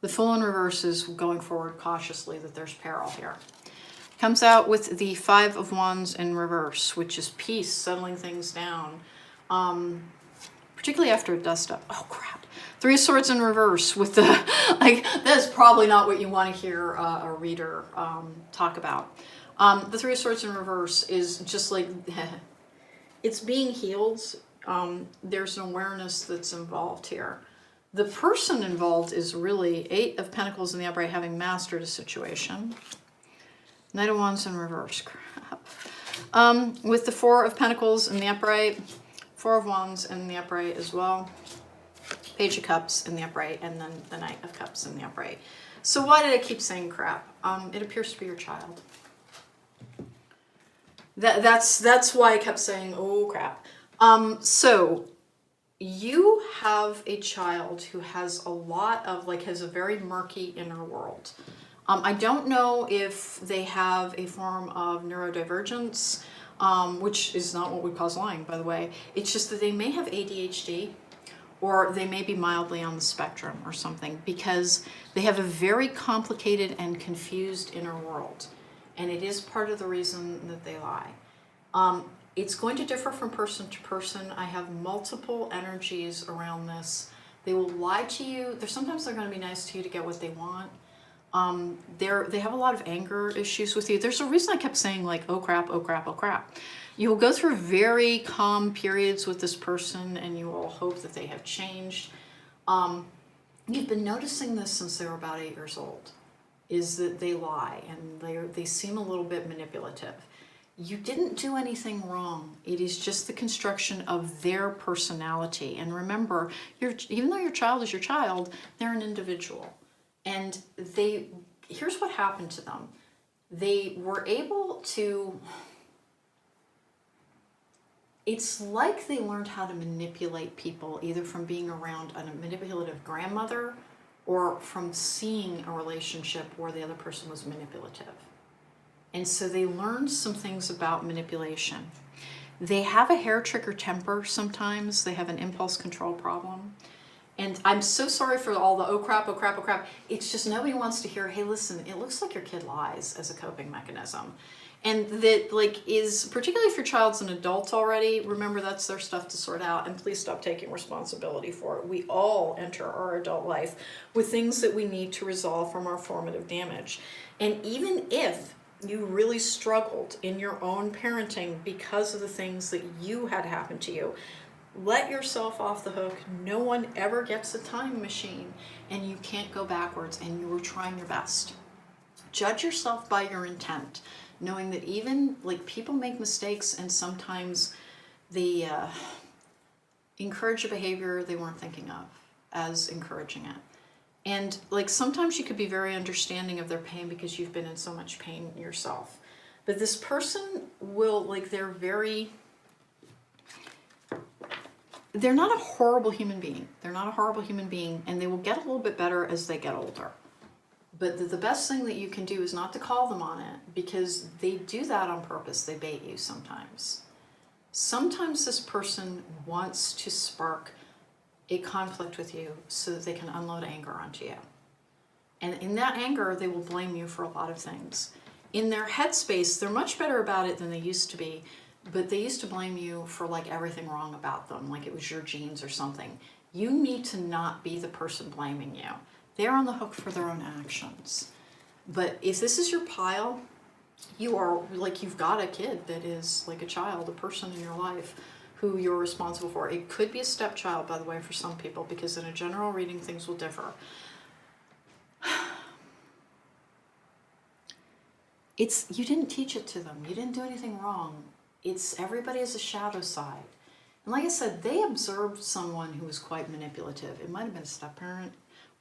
The full in reverse is going forward cautiously, that there's peril here. Comes out with the 5 of Wands in reverse, which is peace, settling things down. Particularly after a dust up. Oh, crap. 3 of Swords in reverse with the, like, that is probably not what you want to hear a reader talk about. The 3 of Swords in reverse is just like, it's being healed. There's an awareness that's involved here. The person involved is really 8 of Pentacles in the upright, having mastered a situation. Knight of Wands in reverse. Crap. With the 4 of Pentacles in the upright, 4 of Wands in the upright as well. Page of Cups in the upright, and then the Knight of Cups in the upright. So why did I keep saying crap? It appears to be your child. That's why I kept saying, oh crap. So you have a child who has a lot of, like, has a very murky inner world. I don't know if they have a form of neurodivergence, which is not what would cause lying, by the way. It's just that they may have ADHD, or they may be mildly on the spectrum or something, because they have a very complicated and confused inner world. And it is part of the reason that they lie. It's going to differ from person to person. I have multiple energies around this. They will lie to you. Sometimes they're going to be nice to you to get what they want. They have a lot of anger issues with you. There's a reason I kept saying, like, oh crap, oh crap, oh crap. You will go through very calm periods with this person, and you will hope that they have changed. You've been noticing this since they were about 8 years old, is that they lie, and they seem a little bit manipulative. You didn't do anything wrong. It is just the construction of their personality. And remember, even though your child is your child, they're an individual. And here's what happened to them. They were able to, it's like they learned how to manipulate people, either from being around a manipulative grandmother or from seeing a relationship where the other person was manipulative. And so they learned some things about manipulation. They have a hair trigger temper sometimes. They have an impulse control problem. And I'm so sorry for all the oh crap, oh crap, oh crap. It's just nobody wants to hear, hey, listen, it looks like your kid lies as a coping mechanism. And that, like, is, particularly if your child's an adult already, remember that's their stuff to sort out, and please stop taking responsibility for it. We all enter our adult life with things that we need to resolve from our formative damage. And even if you really struggled in your own parenting because of the things that you had happen to you, let yourself off the hook. No one ever gets a time machine, and you can't go backwards, and you were trying your best. Judge yourself by your intent, knowing that even, like, people make mistakes, and sometimes they encourage a behavior they weren't thinking of as encouraging it. And, like, sometimes you could be very understanding of their pain because you've been in so much pain yourself. But this person will, like, they're not a horrible human being. They're not a horrible human being, and they will get a little bit better as they get older. But the best thing that you can do is not to call them on it, because they do that on purpose. They bait you sometimes. Sometimes this person wants to spark a conflict with you so that they can unload anger onto you. And in that anger, they will blame you for a lot of things. In their headspace, they're much better about it than they used to be, but they used to blame you for like everything wrong about them, like it was your genes or something. You need to not be the person blaming you. They're on the hook for their own actions. But if this is your pile, you are like, you've got a kid that is like a child, a person in your life who you're responsible for. It could be a stepchild, by the way, for some people, because in a general reading, things will differ. You didn't teach it to them. You didn't do anything wrong. Everybody has a shadow side. And like I said, they observed someone who was quite manipulative. It might have been a step-parent,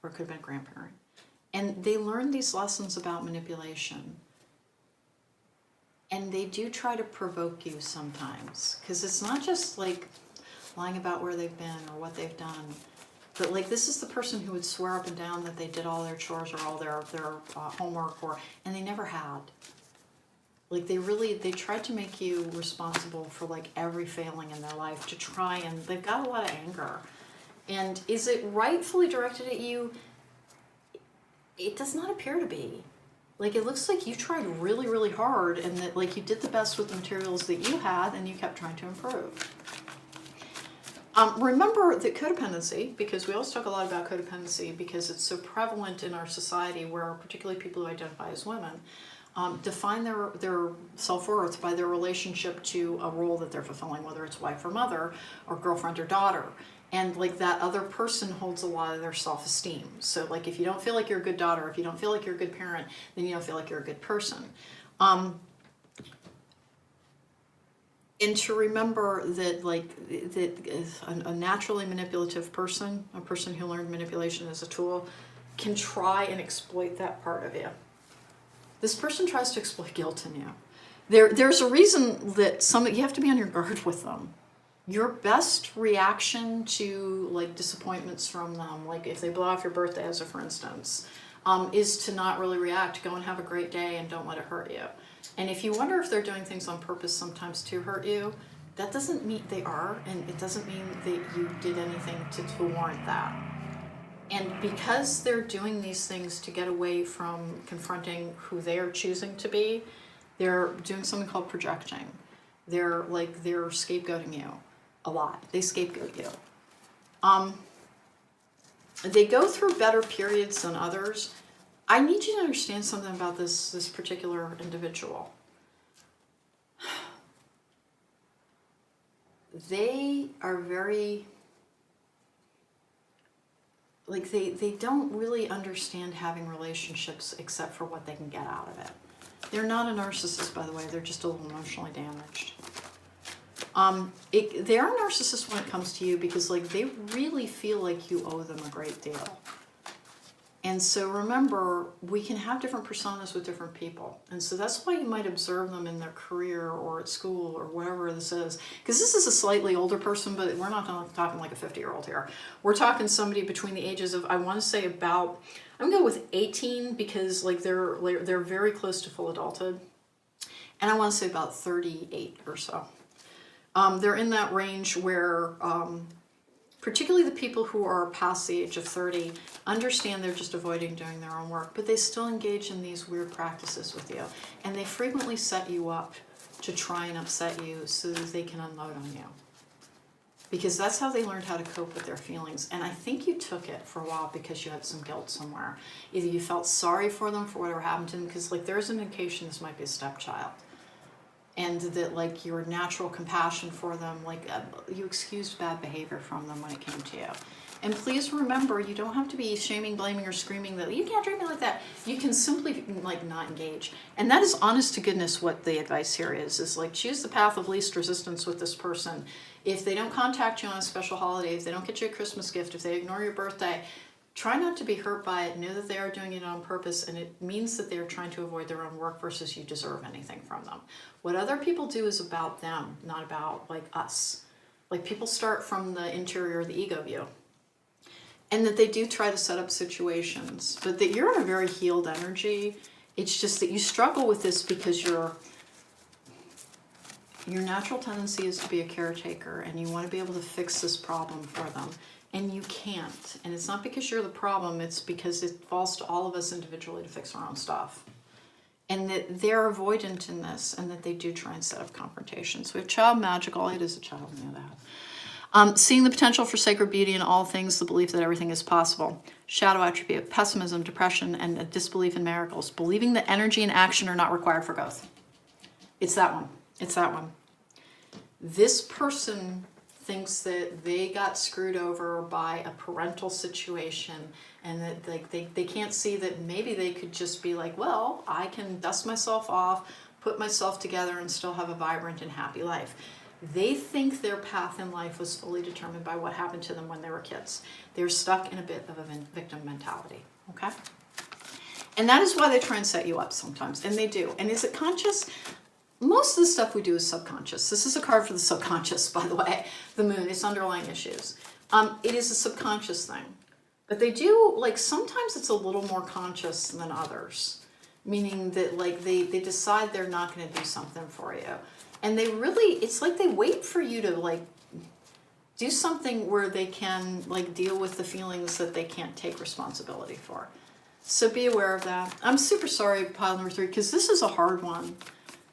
or it could have been a grandparent. And they learned these lessons about manipulation. And they do try to provoke you sometimes. Because it's not just like lying about where they've been or what they've done. But like, this is the person who would swear up and down that they did all their chores or all their homework, and they never had. Like, they tried to make you responsible for like every failing in their life, to try, and they've got a lot of anger. And is it rightfully directed at you? It does not appear to be. Like, it looks like you tried really, really hard, and that like you did the best with the materials that you had, and you kept trying to improve. Remember that codependency, because we always talk a lot about codependency because it's so prevalent in our society, where particularly people who identify as women define their self-worth by their relationship to a role that they're fulfilling, whether it's wife or mother or girlfriend or daughter. And like, that other person holds a lot of their self-esteem. So like, if you don't feel like you're a good daughter, if you don't feel like you're a good parent, then you don't feel like you're a good person. And to remember that, like, a naturally manipulative person, a person who learned manipulation as a tool, can try and exploit that part of you. This person tries to exploit guilt in you. There's a reason that you have to be on your guard with them. Your best reaction to like disappointments from them, like if they blow off your birthday, as a for instance, is to not really react. Go and have a great day and don't let it hurt you. And if you wonder if they're doing things on purpose sometimes to hurt you, that doesn't mean they are, and it doesn't mean that you did anything to warrant that. And because they're doing these things to get away from confronting who they are choosing to be, they're doing something called projecting. They're scapegoating you a lot. They scapegoat you. They go through better periods than others. I need you to understand something about this particular individual. They are very, like, they don't really understand having relationships except for what they can get out of it. They're not a narcissist, by the way. They're just a little emotionally damaged. They are narcissists when it comes to you because, like, they really feel like you owe them a great deal. And so remember, we can have different personas with different people. And so that's why you might observe them in their career or at school or whatever this is. Because this is a slightly older person, but we're not talking like a 50-year-old here. We're talking somebody between the ages of, I want to say about, I'm going to go with 18 because like they're very close to full adulthood. And I want to say about 38 or so. They're in that range where, particularly the people who are past the age of 30, understand they're just avoiding doing their own work, but they still engage in these weird practices with you. And they frequently set you up to try and upset you so that they can unload on you. Because that's how they learned how to cope with their feelings. And I think you took it for a while because you had some guilt somewhere. Either you felt sorry for them for whatever happened to them, because like there's an indication this might be a stepchild. And that like your natural compassion for them, like you excused bad behavior from them when it came to you. And please remember, you don't have to be shaming, blaming, or screaming that you can't treat me like that. You can simply like not engage. And that is honest to goodness what the advice here is like choose the path of least resistance with this person. If they don't contact you on a special holiday, if they don't get you a Christmas gift, if they ignore your birthday, try not to be hurt by it. Know that they are doing it on purpose, and it means that they're trying to avoid their own work versus you deserve anything from them. What other people do is about them, not about like us. Like people start from the interior, the ego view. And that they do try to set up situations, but that you're in a very healed energy. It's just that you struggle with this because your natural tendency is to be a caretaker, and you want to be able to fix this problem for them. And you can't. And it's not because you're the problem, it's because it falls to all of us individually to fix our own stuff. and that they're avoidant in this, and that they do try and set up confrontation. So we have child magical. It is a child, we know that. Seeing the potential for sacred beauty in all things, the belief that everything is possible. Shadow attribute, pessimism, depression, and a disbelief in miracles. Believing that energy and action are not required for growth. It's that one. It's that one. This person thinks that they got screwed over by a parental situation, and that like they can't see that maybe they could just be like, well, I can dust myself off, put myself together, and still have a vibrant and happy life. They think their path in life was fully determined by what happened to them when they were kids. They're stuck in a bit of a victim mentality, okay? And that is why they try and set you up sometimes, and they do. And is it conscious? Most of the stuff we do is subconscious. This is a card for the subconscious, by the way. The moon, it's underlying issues. It is a subconscious thing. But they do, like, sometimes it's a little more conscious than others. Meaning that, like, they decide they're not going to do something for you. And they really, it's like they wait for you to, like, do something where they can, like, deal with the feelings that they can't take responsibility for. So be aware of that. I'm super sorry, pile number 3, because this is a hard one.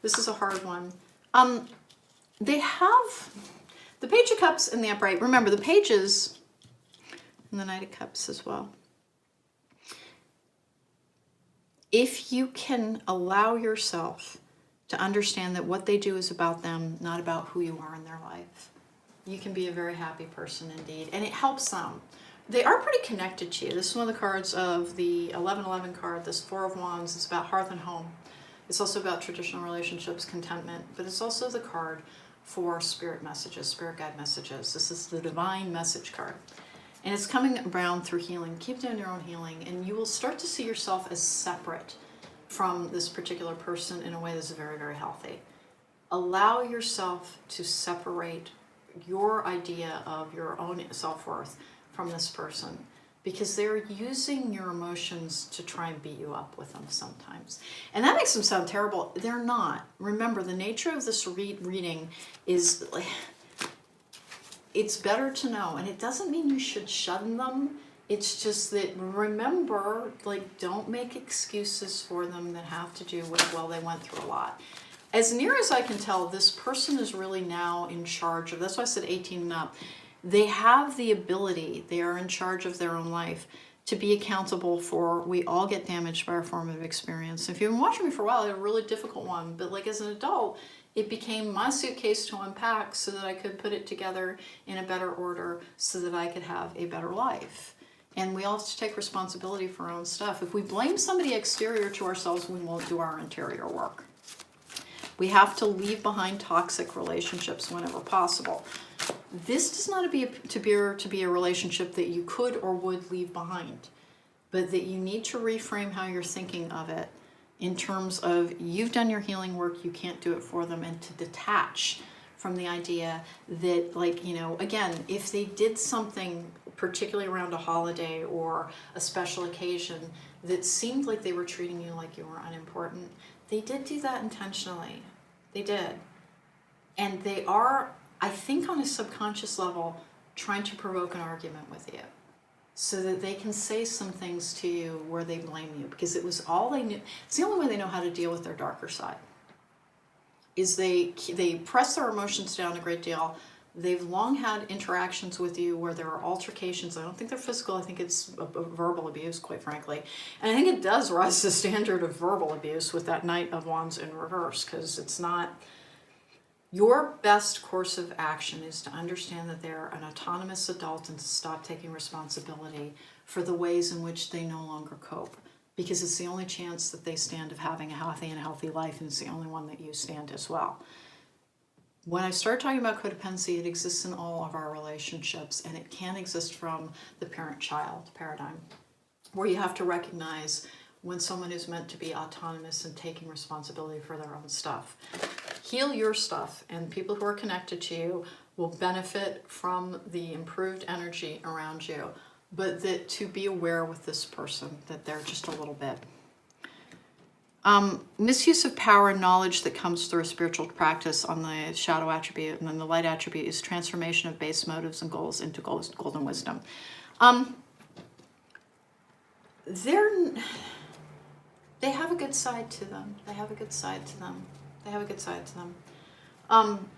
This is a hard one. They have the Page of Cups and the Upright. Remember, the Pages and the Knight of Cups as well. If you can allow yourself to understand that what they do is about them, not about who you are in their life, you can be a very happy person indeed. And it helps them. They are pretty connected to you. This is one of the cards of the 1111 card, this Four of Wands. It's about hearth and home. It's also about traditional relationships, contentment, but it's also the card for spirit messages, spirit guide messages. This is the divine message card. And it's coming around through healing. Keep doing your own healing, and you will start to see yourself as separate from this particular person in a way that's very, very healthy. Allow yourself to separate your idea of your own self-worth from this person, because they're using your emotions to try and beat you up with them sometimes. And that makes them sound terrible. They're not. Remember, the nature of this reading is, it's better to know. And it doesn't mean you should shun them. It's just that, remember, like, don't make excuses for them that have to do with, well, they went through a lot. As near as I can tell, this person is really now in charge of, that's why I said 18 and up. They have the ability, they are in charge of their own life, to be accountable for, we all get damaged by our formative experience. If you've been watching me for a while, I had a really difficult one, but like as an adult, it became my suitcase to unpack so that I could put it together in a better order so that I could have a better life. And we all have to take responsibility for our own stuff. If we blame somebody exterior to ourselves, we won't do our interior work. We have to leave behind toxic relationships whenever possible. This does not appear to be a relationship that you could or would leave behind, but that you need to reframe how you're thinking of it in terms of, you've done your healing work, you can't do it for them, and to detach from the idea that, like, you know, again, if they did something, particularly around a holiday or a special occasion, that seemed like they were treating you like you were unimportant, they did do that intentionally. They did. And they are, I think, on a subconscious level, trying to provoke an argument with you so that they can say some things to you where they blame you, because it was all they knew. It's the only way they know how to deal with their darker side, is they press their emotions down a great deal. They've long had interactions with you where there are altercations. I don't think they're physical. I think it's a verbal abuse, quite frankly. And I think it does rise to the standard of verbal abuse with that Knight of Wands in reverse, because it's not... Your best course of action is to understand that they're an autonomous adult and to stop taking responsibility for the ways in which they no longer cope, because it's the only chance that they stand of having a healthy life, and it's the only one that you stand as well. When I start talking about codependency, it exists in all of our relationships, and it can exist from the parent-child paradigm, where you have to recognize when someone is meant to be autonomous and taking responsibility for their own stuff. Heal your stuff, and people who are connected to you will benefit from the improved energy around you, but that to be aware with this person that they're just a little bit. Misuse of power and knowledge that comes through a spiritual practice on the shadow attribute, and then the light attribute is transformation of base motives and goals into golden wisdom. They're They have a good side to them. They have a good side to them. They have a good side to them.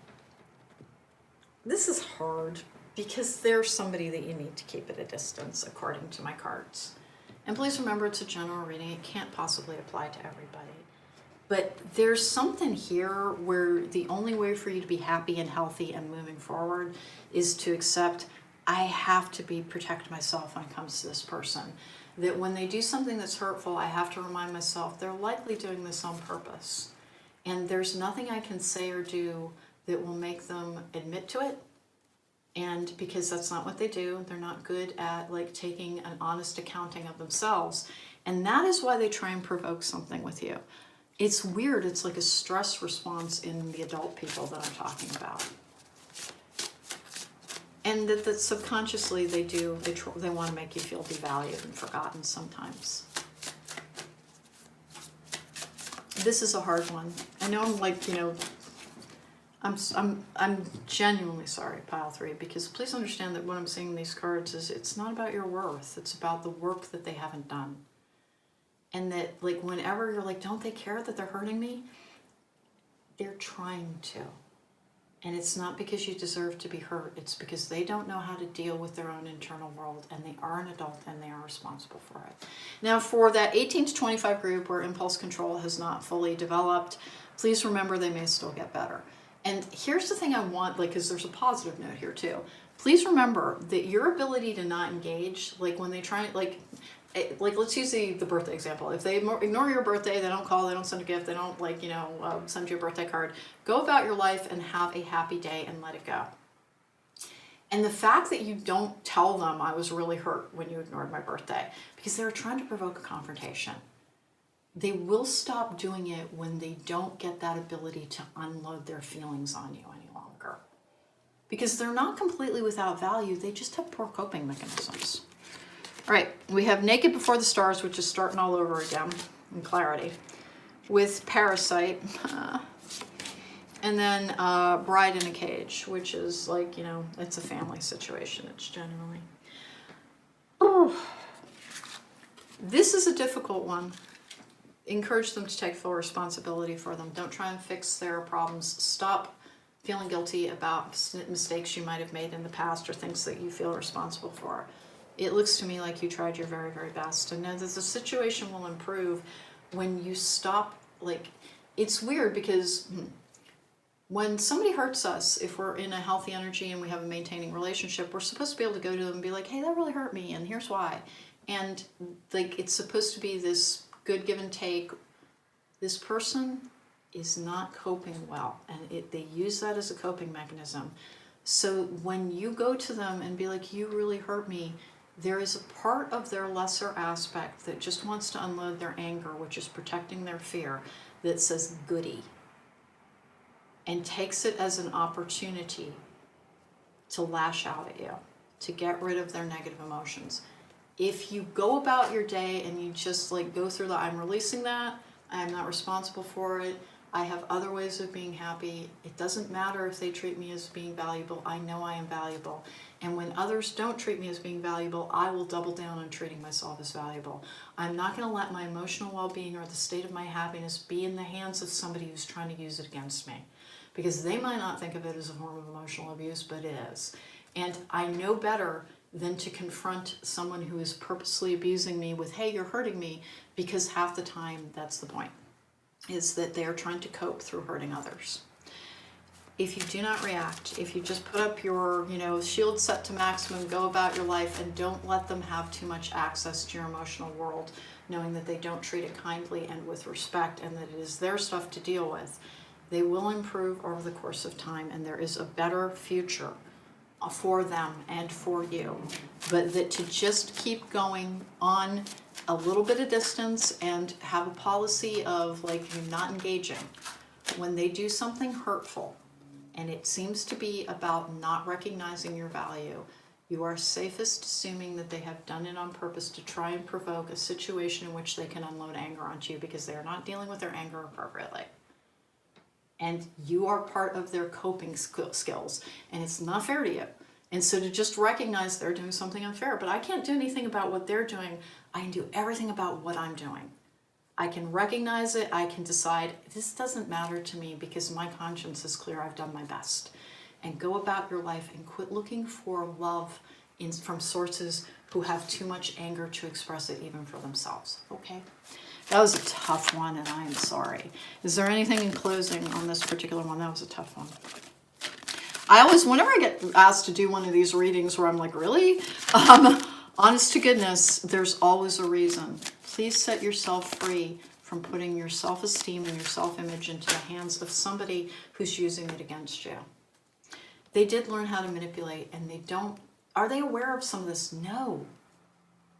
This is hard because there's somebody that you need to keep at a distance according to my cards. And please remember, it's a general reading. It can't possibly apply to everybody. But there's something here where the only way for you to be happy and healthy and moving forward is to accept, I have to protect myself when it comes to this person. That when they do something that's hurtful, I have to remind myself they're likely doing this on purpose. And there's nothing I can say or do that will make them admit to it. And because that's not what they do, they're not good at like taking an honest accounting of themselves. And that is why they try and provoke something with you. It's weird. It's like a stress response in the adult people that I'm talking about. And that subconsciously they want to make you feel devalued and forgotten sometimes. This is a hard one. I know I'm like, I'm genuinely sorry, pile 3, because please understand that what I'm seeing in these cards is it's not about your worth. It's about the work that they haven't done. And that like whenever you're like, don't they care that they're hurting me? They're trying to. And it's not because you deserve to be hurt. It's because they don't know how to deal with their own internal world, and they are an adult and they are responsible for it. Now for that 18 to 25 group where impulse control has not fully developed, please remember they may still get better. And here's the thing I want, like, because there's a positive note here too. Please remember that your ability to not engage, like when they try, like let's use the birthday example. If they ignore your birthday, they don't call, they don't send a gift, they don't send you a birthday card, go about your life and have a happy day and let it go. And the fact that you don't tell them I was really hurt when you ignored my birthday, because they're trying to provoke a confrontation. They will stop doing it when they don't get that ability to unload their feelings on you any longer. Because they're not completely without value, they just have poor coping mechanisms. All right, we have Naked Before the Stars, which is starting all over again in clarity, with Parasite, and then Bride in a Cage, which is like, it's a family situation, it's generally. This is a difficult one. Encourage them to take full responsibility for them. Don't try and fix their problems. Stop feeling guilty about mistakes you might have made in the past or things that you feel responsible for. It looks to me like you tried your very, very best. And know that the situation will improve when you stop, it's weird because when somebody hurts us, if we're in a healthy energy and we have a maintaining relationship, we're supposed to be able to go to them and be like, hey, that really hurt me and here's why. And it's supposed to be this good give and take. This person is not coping well, and they use that as a coping mechanism. So when you go to them and be like, you really hurt me, there is a part of their lesser aspect that just wants to unload their anger, which is protecting their fear, that says goody, and takes it as an opportunity to lash out at you, to get rid of their negative emotions. If you go about your day and you just go through I'm releasing that, I'm not responsible for it, I have other ways of being happy, it doesn't matter if they treat me as being valuable, I know I am valuable. And when others don't treat me as being valuable, I will double down on treating myself as valuable. I'm not going to let my emotional well-being or the state of my happiness be in the hands of somebody who's trying to use it against me. Because they might not think of it as a form of emotional abuse, but it is. And I know better than to confront someone who is purposely abusing me with, hey, you're hurting me, because half the time that's the point, is that they're trying to cope through hurting others. If you do not react, if you just put up your shield set to maximum, go about your life, and don't let them have too much access to your emotional world, knowing that they don't treat it kindly and with respect, and that it is their stuff to deal with, they will improve over the course of time, and there is a better future for them and for you. But that to just keep going on a little bit of distance and have a policy of you not engaging when they do something hurtful, and it seems to be about not recognizing your value, you are safest assuming that they have done it on purpose to try and provoke a situation in which they can unload anger onto you, because they are not dealing with their anger appropriately. And you are part of their coping skills, and it's not fair to you. And so to just recognize they're doing something unfair, but I can't do anything about what they're doing, I can do everything about what I'm doing. I can recognize it. I can decide this doesn't matter to me because my conscience is clear. I've done my best. And go about your life and quit looking for love from sources who have too much anger to express it even for themselves. Okay? That was a tough one, and I am sorry. Is there anything in closing on this particular one? That was a tough one. I always, whenever I get asked to do one of these readings where I'm like, really? Honest to goodness, there's always a reason. Please set yourself free from putting your self-esteem and your self-image into the hands of somebody who's using it against you. They did learn how to manipulate, and they don't. Are they aware of some of this? No.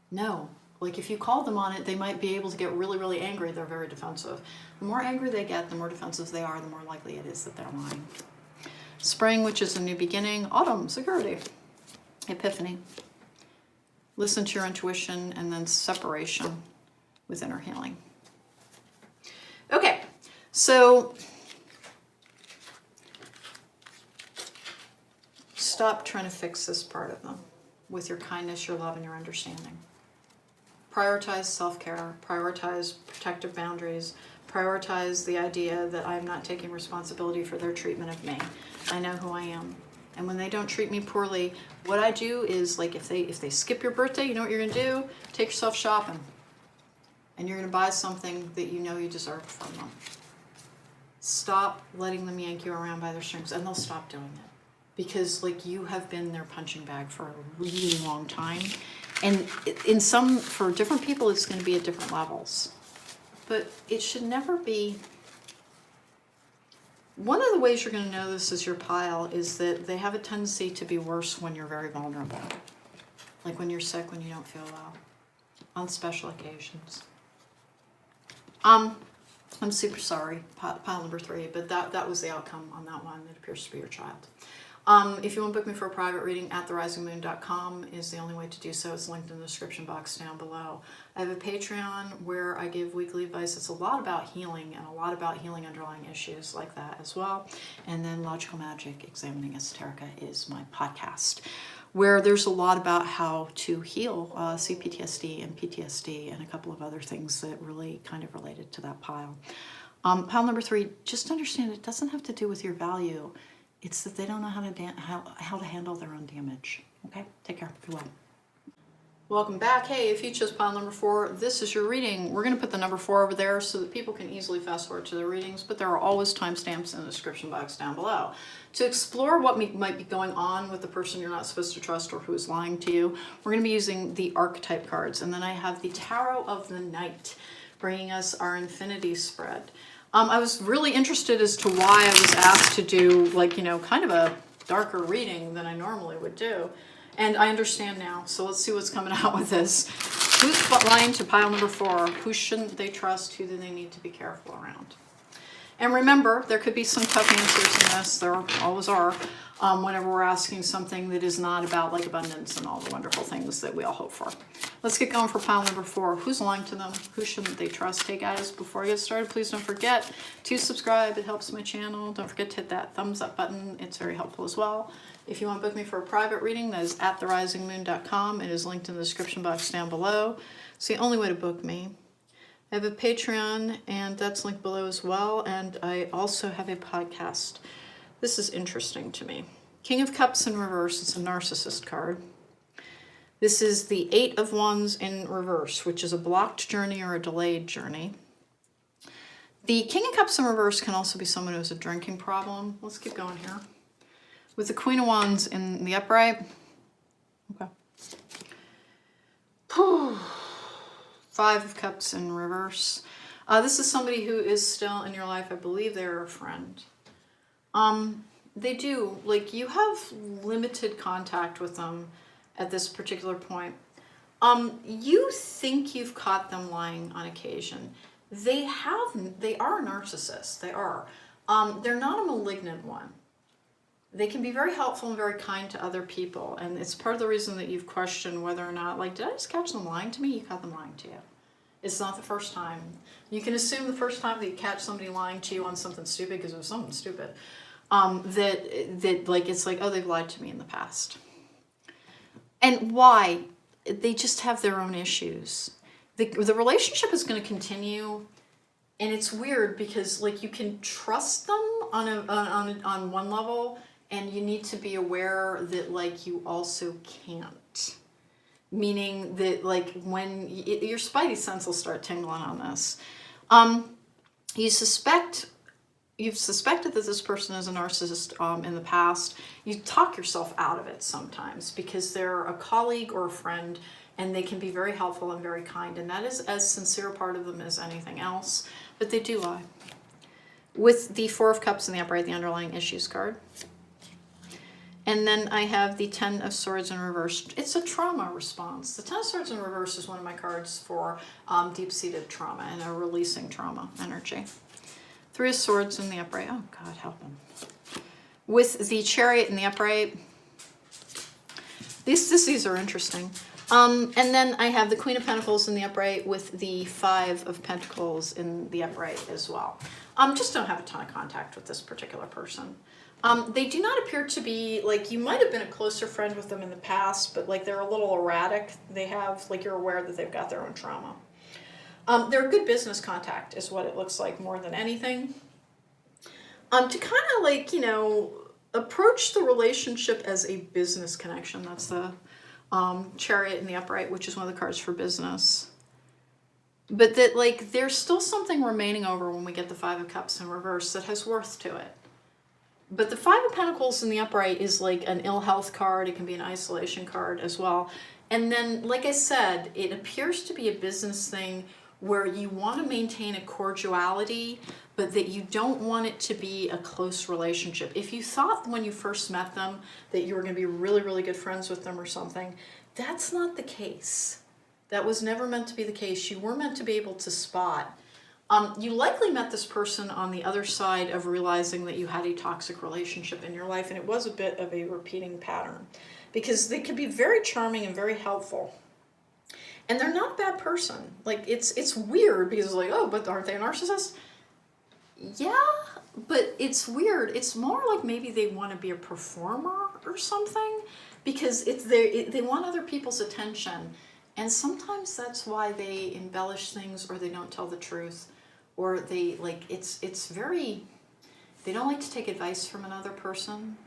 No. Like if you call them on it, they might be able to get really, really angry. They're very defensive. The more angry they get, the more defensive they are, the more likely it is that they're lying. Spring, which is a new beginning. Autumn, security. Epiphany. Listen to your intuition, and then separation with inner healing. Okay, so stop trying to fix this part of them with your kindness, your love, and your understanding. Prioritize self-care, prioritize protective boundaries, prioritize the idea that I'm not taking responsibility for their treatment of me. I know who I am. And when they don't treat me poorly, what I do is, like, if they skip your birthday, you know what you're going to do? Take yourself shopping. And you're going to buy something that you know you deserve from them. Stop letting them yank you around by their strings, and they'll stop doing it. Because, like, you have been their punching bag for a really long time. And for different people, it's going to be at different levels. But it should never be. One of the ways you're going to know this is your pile is that they have a tendency to be worse when you're very vulnerable. Like when you're sick, when you don't feel well. On special occasions. I'm super sorry, pile number 3, but that was the outcome on that one. It appears to be your child. If you want to book me for a private reading, @therisingmoon.com is the only way to do so. It's linked in the description box down below. I have a Patreon where I give weekly advice. It's a lot about healing and a lot about healing underlying issues like that as well. And then Logical Magic, Examining Esoterica is my podcast, where there's a lot about how to heal CPTSD and PTSD and a couple of other things that really kind of related to that pile. Pile number 3, just understand it doesn't have to do with your value. It's that they don't know how to handle their own damage. Okay? Take care. Be well. Welcome back. Hey, if you chose pile number 4, this is your reading. We're going to put the number 4 over there so that people can easily fast forward to their readings, but there are always timestamps in the description box down below. To explore what might be going on with the person you're not supposed to trust or who is lying to you, we're going to be using the archetype cards. And then I have the Tarot of the Night, bringing us our infinity spread. I was really interested as to why I was asked to do, like, kind of a darker reading than I normally would do. And I understand now, so let's see what's coming out with this. Who's lying to pile number 4? Who shouldn't they trust? Who do they need to be careful around? And remember, there could be some tough answers in this. There always are. Whenever we're asking something that is not about, like, abundance and all the wonderful things that we all hope for. Let's get going for pile number 4. Who's lying to them? Who shouldn't they trust? Hey guys, before I get started, please don't forget to subscribe. It helps my channel. Don't forget to hit that thumbs up button. It's very helpful as well. If you want to book me for a private reading, that is @therisingmoon.com. It is linked in the description box down below. It's the only way to book me. I have a Patreon, and that's linked below as well. And I also have a podcast. This is interesting to me. King of Cups in reverse. It's a narcissist card. This is the 8 of Wands in reverse, which is a blocked journey or a delayed journey. The King of Cups in reverse can also be someone who has a drinking problem. Let's keep going here. With the Queen of Wands in the upright. Okay. 5 of Cups in reverse. This is somebody who is still in your life. I believe they're a friend. They do, like, you have limited contact with them at this particular point. You think you've caught them lying on occasion. They are a narcissist. They are. They're not a malignant one. They can be very helpful and very kind to other people. And it's part of the reason that you've questioned whether or not, like, did I just catch them lying to me? You caught them lying to you. It's not the first time. You can assume the first time that you catch somebody lying to you on something stupid, because it was something stupid, that like, it's like, oh, they've lied to me in the past. And why? They just have their own issues. the relationship is going to continue, and it's weird because like you can trust them on one level, and you need to be aware that like you also can't. Meaning that like when your spidey sense will start tingling on this. You've suspected that this person is a narcissist in the past. You talk yourself out of it sometimes because they're a colleague or a friend, and they can be very helpful and very kind, and that is as sincere a part of them as anything else, but they do lie. With the Four of Cups in the upright, the underlying issues card. And then I have the Ten of Swords in reverse. It's a trauma response. The Ten of Swords in reverse is one of my cards for deep-seated trauma and a releasing trauma energy. Three of Swords in the upright. Oh, God, help him. With the Chariot in the upright. These are interesting. And then I have the Queen of Pentacles in the upright with the Five of Pentacles in the upright as well. Just don't have a ton of contact with this particular person. They do not appear to be, like, you might have been a closer friend with them in the past, but, like, they're a little erratic. They have, like, you're aware that they've got their own trauma. They're a good business contact is what it looks like more than anything. To kind of, like, you know, approach the relationship as a business connection. That's the Chariot in the upright, which is one of the cards for business. But that, like, there's still something remaining over when we get the Five of Cups in reverse that has worth to it. But the Five of Pentacles in the upright is like an ill health card. It can be an isolation card as well. And then, like I said, it appears to be a business thing where you want to maintain a cordiality, but that you don't want it to be a close relationship. If you thought when you first met them that you were going to be really, really good friends with them or something, that's not the case. That was never meant to be the case. You were meant to be able to spot. You likely met this person on the other side of realizing that you had a toxic relationship in your life, and it was a bit of a repeating pattern because they can be very charming and very helpful. And they're not a bad person. Like, it's weird because it's like, oh, but aren't they a narcissist? Yeah, but it's weird. It's more like maybe they want to be a performer or something because they want other people's attention. And sometimes that's why they embellish things or they don't tell the truth. Or they, like, it's very, they don't like to take advice from another person.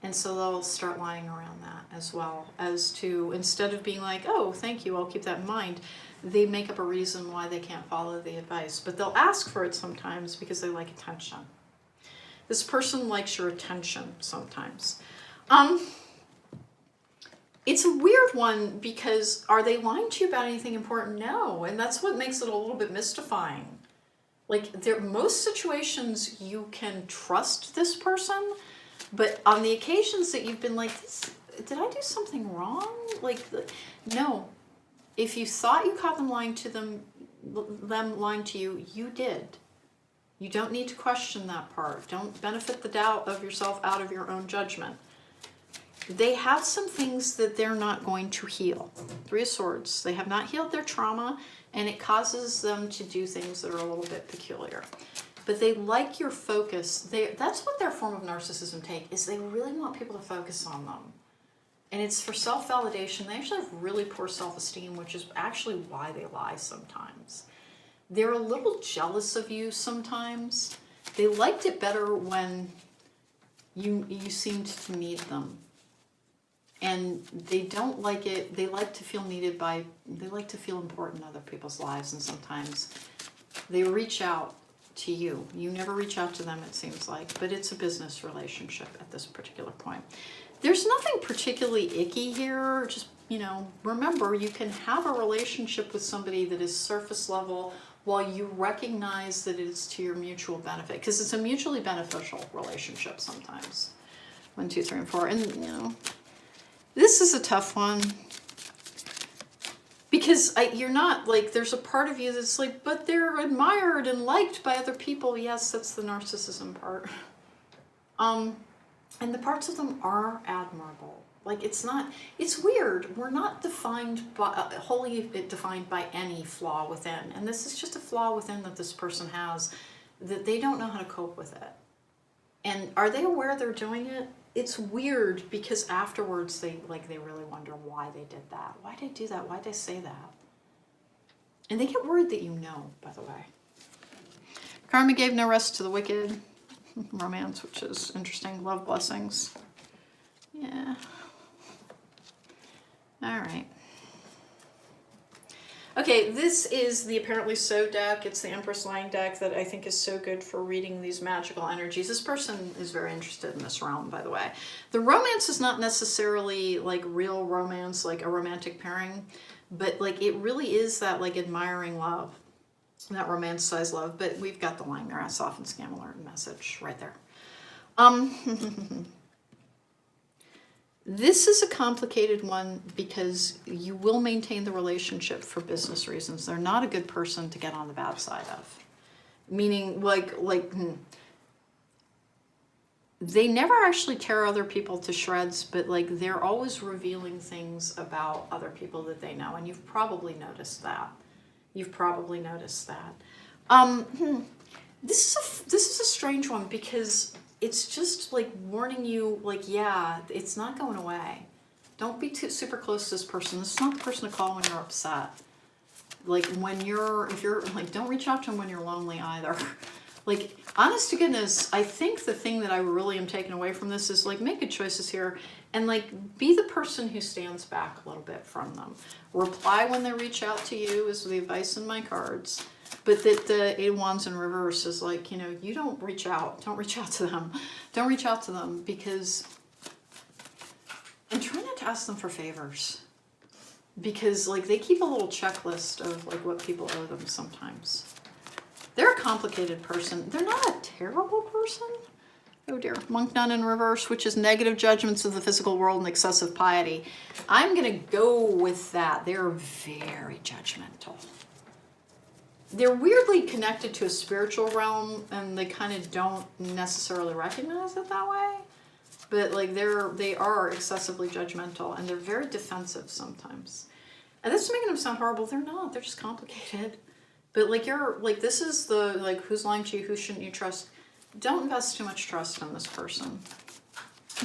And so they'll start lying around that as well as to, instead of being like, oh, thank you, I'll keep that in mind, they make up a reason why they can't follow the advice. But they'll ask for it sometimes because they like attention. This person likes your attention sometimes. It's a weird one because are they lying to you about anything important? No. And that's what makes it a little bit mystifying. Like, most situations you can trust this person, but on the occasions that you've been like, did I do something wrong? Like, no. If you thought you caught them lying to them lying to you, you did. You don't need to question that part. Don't benefit the doubt of yourself out of your own judgment. They have some things that they're not going to heal. Three of Swords. They have not healed their trauma, and it causes them to do things that are a little bit peculiar. But they like your focus. That's what their form of narcissism is they really want people to focus on them. And it's for self-validation. They actually have really poor self-esteem, which is actually why they lie sometimes. They're a little jealous of you sometimes. They liked it better when you seemed to need them. And they don't like it. They like to feel needed they like to feel important in other people's lives. And sometimes they reach out to you. You never reach out to them, it seems like. But it's a business relationship at this particular point. There's nothing particularly icky here. Just, remember, you can have a relationship with somebody that is surface level while you recognize that it is to your mutual benefit. Because it's a mutually beneficial relationship sometimes. 1, 2, 3, and 4. And, this is a tough one because you're not like, there's a part of you that's like, but they're admired and liked by other people. Yes, that's the narcissism part. And the parts of them are admirable. Like, it's weird. We're not wholly defined by any flaw within. And this is just a flaw within that this person has, that they don't know how to cope with it. And are they aware they're doing it? It's weird because afterwards they really wonder why they did that. Why did they do that? Why did they say that? And they get worried that you know, by the way. Karma gave no rest to the wicked. Romance, which is interesting. Love blessings. Yeah. All right. Okay, this is the Apparently So deck. It's the Empress Line deck that I think is so good for reading these magical energies. This person is very interested in this realm, by the way. The romance is not necessarily like real romance, like a romantic pairing, but like it really is that like admiring love, that romanticized love. But we've got the line there, ass off and scam alert message right there. This is a complicated one because you will maintain the relationship for business reasons. They're not a good person to get on the bad side of. Meaning, they never actually tear other people to shreds, but like they're always revealing things about other people that they know. And you've probably noticed that. This is a strange one because it's just like warning you, like, yeah, it's not going away. Don't be too super close to this person. This is not the person to call when you're upset. Like if you're like, don't reach out to them when you're lonely either. Like, honest to goodness, I think the thing that I really am taking away from this is like, make good choices here and like be the person who stands back a little bit from them. Reply when they reach out to you is the advice in my cards. But that the Eight of Wands in reverse is like, you don't reach out. Don't reach out to them. Don't reach out to them because, and try not to ask them for favors. Because like they keep a little checklist of like what people owe them sometimes. They're a complicated person. They're not a terrible person. Oh dear. Monk Nun in reverse, which is negative judgments of the physical world and excessive piety. I'm going to go with that. They're very judgmental. They're weirdly connected to a spiritual realm and they kind of don't necessarily recognize it that way. But like they are excessively judgmental and they're very defensive sometimes. And this is making them sound horrible. They're not. They're just complicated. But like this is the like who's lying to you, who shouldn't you trust? Don't invest too much trust in this person.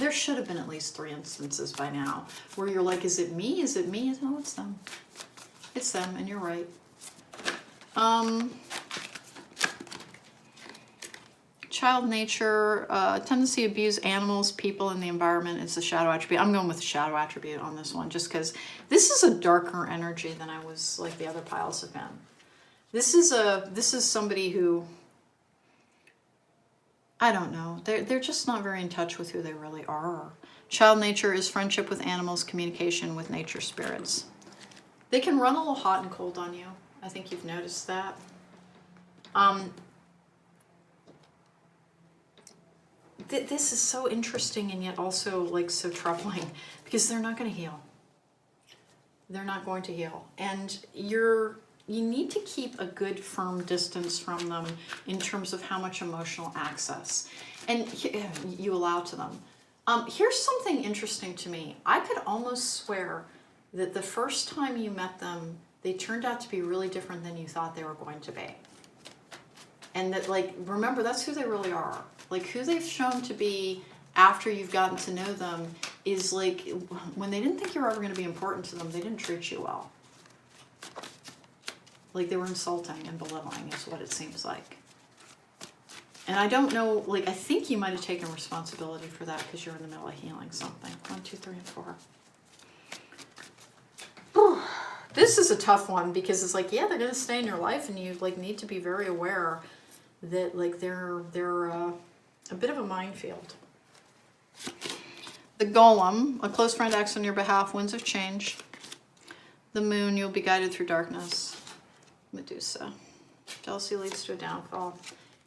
There should have been at least 3 instances by now where you're like, is it me? Is it me? No, it's them. It's them, and you're right. Child nature, tendency to abuse animals, people, and the environment is the shadow attribute. I'm going with the shadow attribute on this one just because this is a darker energy than I was like the other piles have been. This is somebody who, I don't know, they're just not very in touch with who they really are. Child nature is friendship with animals, communication with nature spirits. They can run a little hot and cold on you. I think you've noticed that. This is so interesting and yet also like so troubling because they're not going to heal. They're not going to heal. And you need to keep a good firm distance from them in terms of how much emotional access and you allow to them. Here's something interesting to me. I could almost swear that the first time you met them, they turned out to be really different than you thought they were going to be. And that, like, remember, that's who they really are. Like, who they've shown to be after you've gotten to know them is, like, when they didn't think you were ever going to be important to them, they didn't treat you well. Like, they were insulting and belittling is what it seems like. And I don't know, like, I think you might have taken responsibility for that because you're in the middle of healing something. 1, 2, 3, and 4. This is a tough one because it's like, yeah, they're going to stay in your life and you like need to be very aware that like they're a bit of a minefield. The Golem, a close friend acts on your behalf, winds of change. The Moon, you'll be guided through darkness. Medusa, jealousy leads to a downfall.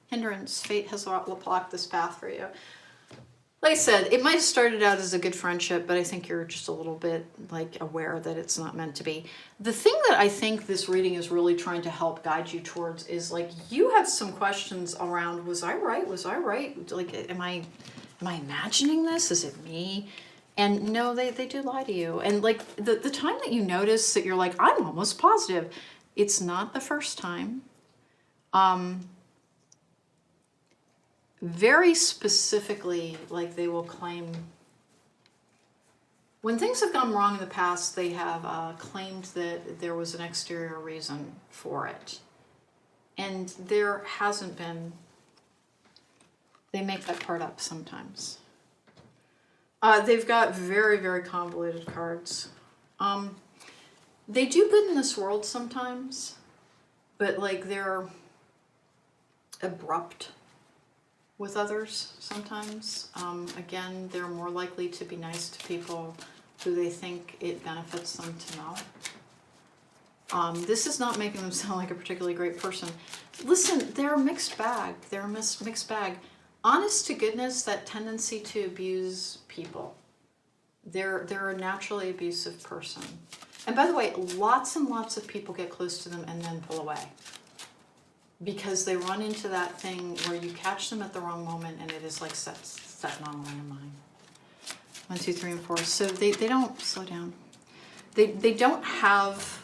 Hindrance, fate has blocked this path for you. Like I said, it might have started out as a good friendship, but I think you're just a little bit like aware that it's not meant to be. The thing that I think this reading is really trying to help guide you towards is like you have some questions around, was I right? Was I right? Like, am I imagining this? Is it me? And no, they do lie to you. And like the time that you notice that you're like, I'm almost positive, it's not the first time. Very specifically, like they will claim When things have gone wrong in the past, they have claimed that there was an exterior reason for it. And there hasn't been. They make that part up sometimes. They've got very, very convoluted cards. They do good in this world sometimes, but like they're abrupt with others sometimes. Again, they're more likely to be nice to people who they think it benefits them to know. This is not making them sound like a particularly great person. Listen, they're a mixed bag. They're a mixed bag. Honest to goodness, that tendency to abuse people. They're a naturally abusive person. And by the way, lots and lots of people get close to them and then pull away. Because they run into that thing where you catch them at the wrong moment and it is like set on a landmine. 1, 2, 3, and 4. So they don't slow down. They don't have.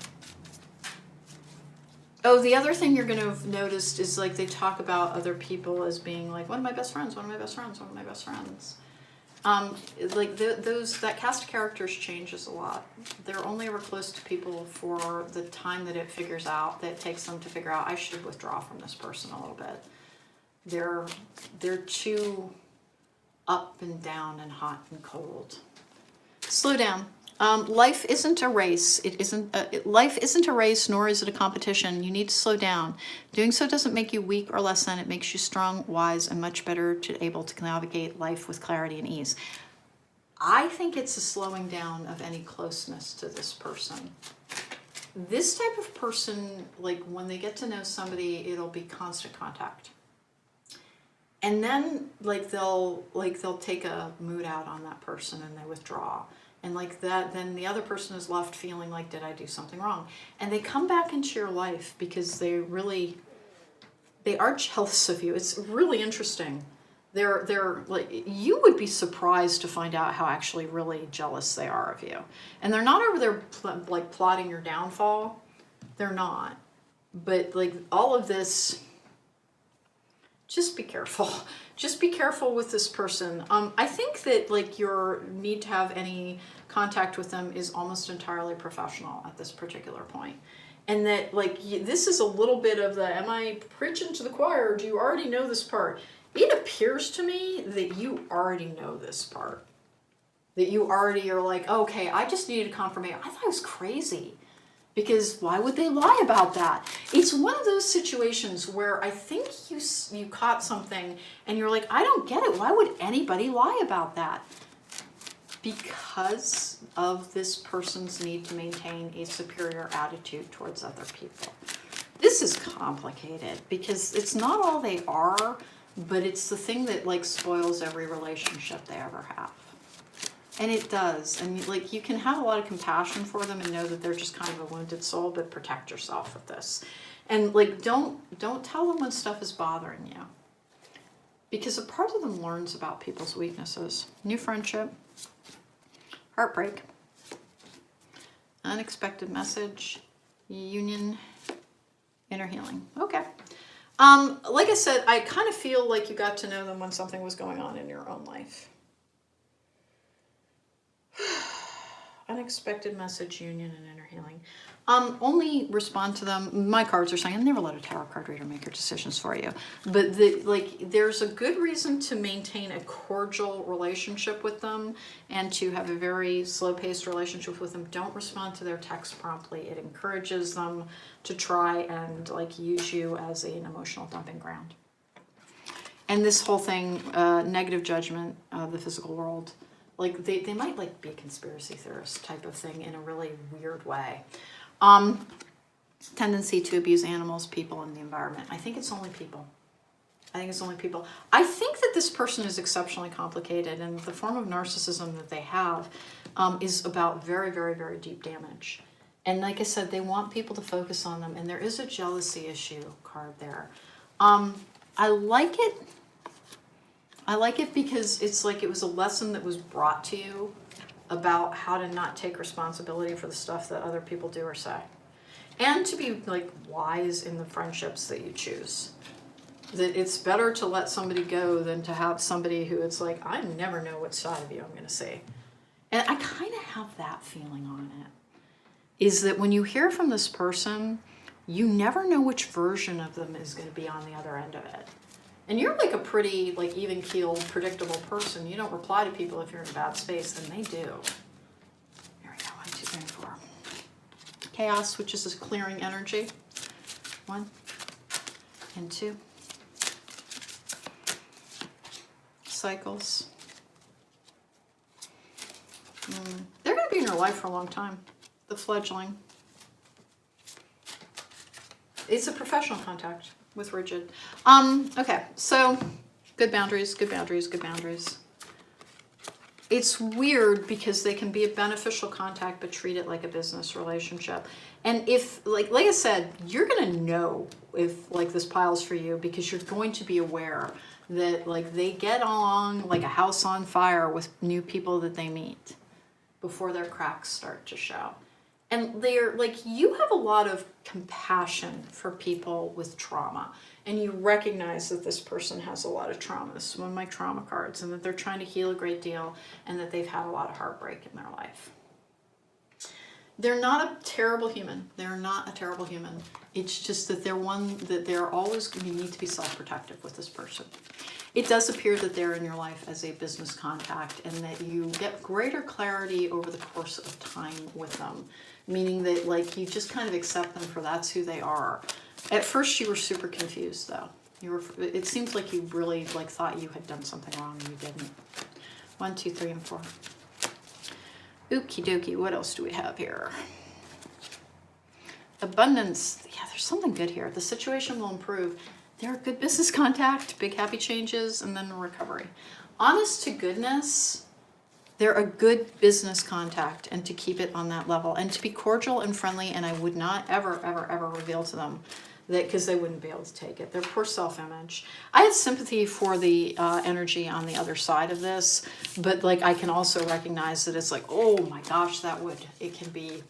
Oh, the other thing you're going to have noticed is like they talk about other people as being like one of my best friends, one of my best friends, one of my best friends. Like that cast of characters changes a lot. They're only ever close to people for the time that it takes them to figure out I should withdraw from this person a little bit. They're too up and down and hot and cold. Slow down. Life isn't a race. Life isn't a race, nor is it a competition. You need to slow down. Doing so doesn't make you weak or less than. It makes you strong, wise, and much better able to navigate life with clarity and ease. I think it's a slowing down of any closeness to this person. This type of person, like when they get to know somebody, it'll be constant contact. And then they'll take a mood out on that person and they withdraw. And like that, then the other person is left feeling like, did I do something wrong? And they come back into your life because they are jealous of you. It's really interesting. They're like, you would be surprised to find out how actually really jealous they are of you. And they're not over there like plotting your downfall. They're not. But like all of this, just be careful. Just be careful with this person. I think that like your need to have any contact with them is almost entirely professional at this particular point. And that like this is a little bit of the, am I preaching to the choir or do you already know this part? It appears to me that you already know this part. That you already are like, okay, I just needed confirmation. I thought it was crazy. Because why would they lie about that? It's one of those situations where I think you caught something and you're like, I don't get it. Why would anybody lie about that? Because of this person's need to maintain a superior attitude towards other people. This is complicated because it's not all they are, but it's the thing that like spoils every relationship they ever have. And it does. And like you can have a lot of compassion for them and know that they're just kind of a wounded soul, but protect yourself with this. And like don't tell them when stuff is bothering you. Because a part of them learns about people's weaknesses. New friendship, heartbreak, unexpected message, union, inner healing. Okay. Like I said, I kind of feel like you got to know them when something was going on in your own life. Unexpected message, union, and inner healing. Only respond to them. My cards are saying, I never let a tarot card reader make your decisions for you. But there's a good reason to maintain a cordial relationship with them and to have a very slow-paced relationship with them. Don't respond to their text promptly. It encourages them to try and like use you as an emotional dumping ground. And this whole thing, negative judgment of the physical world. Like they might like be a conspiracy theorist type of thing in a really weird way. Tendency to abuse animals, people, and the environment. I think it's only people. I think that this person is exceptionally complicated, and the form of narcissism that they have is about very, very, very deep damage. And like I said, they want people to focus on them, and there is a jealousy issue card there. I like it. I like it because it's like it was a lesson that was brought to you about how to not take responsibility for the stuff that other people do or say. And to be like wise in the friendships that you choose. That it's better to let somebody go than to have somebody who it's like, I never know what side of you I'm going to see. And I kind of have that feeling on it, is that when you hear from this person, you never know which version of them is going to be on the other end of it. And you're like a pretty like even-keeled, predictable person. You don't reply to people if you're in a bad space, and they do. Here we go, 1, 2, 3, 4. Chaos, which is this clearing energy. 1 and 2. Cycles. They're going to be in your life for a long time. The fledgling. It's a professional contact with rigid. Okay, so good boundaries, good boundaries, good boundaries. It's weird because they can be a beneficial contact, but treat it like a business relationship. And if, like I said, you're going to know if like this pile's for you, because you're going to be aware that like they get along like a house on fire with new people that they meet before their cracks start to show. And they're like, you have a lot of compassion for people with trauma, and you recognize that this person has a lot of trauma. This is one of my trauma cards, and that they're trying to heal a great deal, and that they've had a lot of heartbreak in their life. They're not a terrible human. They're not a terrible human. It's just that they're one that they're always going to need to be self-protective with this person. It does appear that they're in your life as a business contact, and that you get greater clarity over the course of time with them, meaning that like you just kind of accept them for that's who they are. At first you were super confused though. It seems like you really like thought you had done something wrong and you didn't. 1, 2, 3, and 4. Okie dokie, what else do we have here? Abundance. Yeah, there's something good here. The situation will improve. They're a good business contact, big happy changes, and then recovery. Honest to goodness, they're a good business contact, and to keep it on that level, and to be cordial and friendly, and I would not ever, ever, ever reveal to them that, because they wouldn't be able to take it. Their poor self-image. I have sympathy for the energy on the other side of this, but like I can also recognize that it's like, oh my gosh, it can be,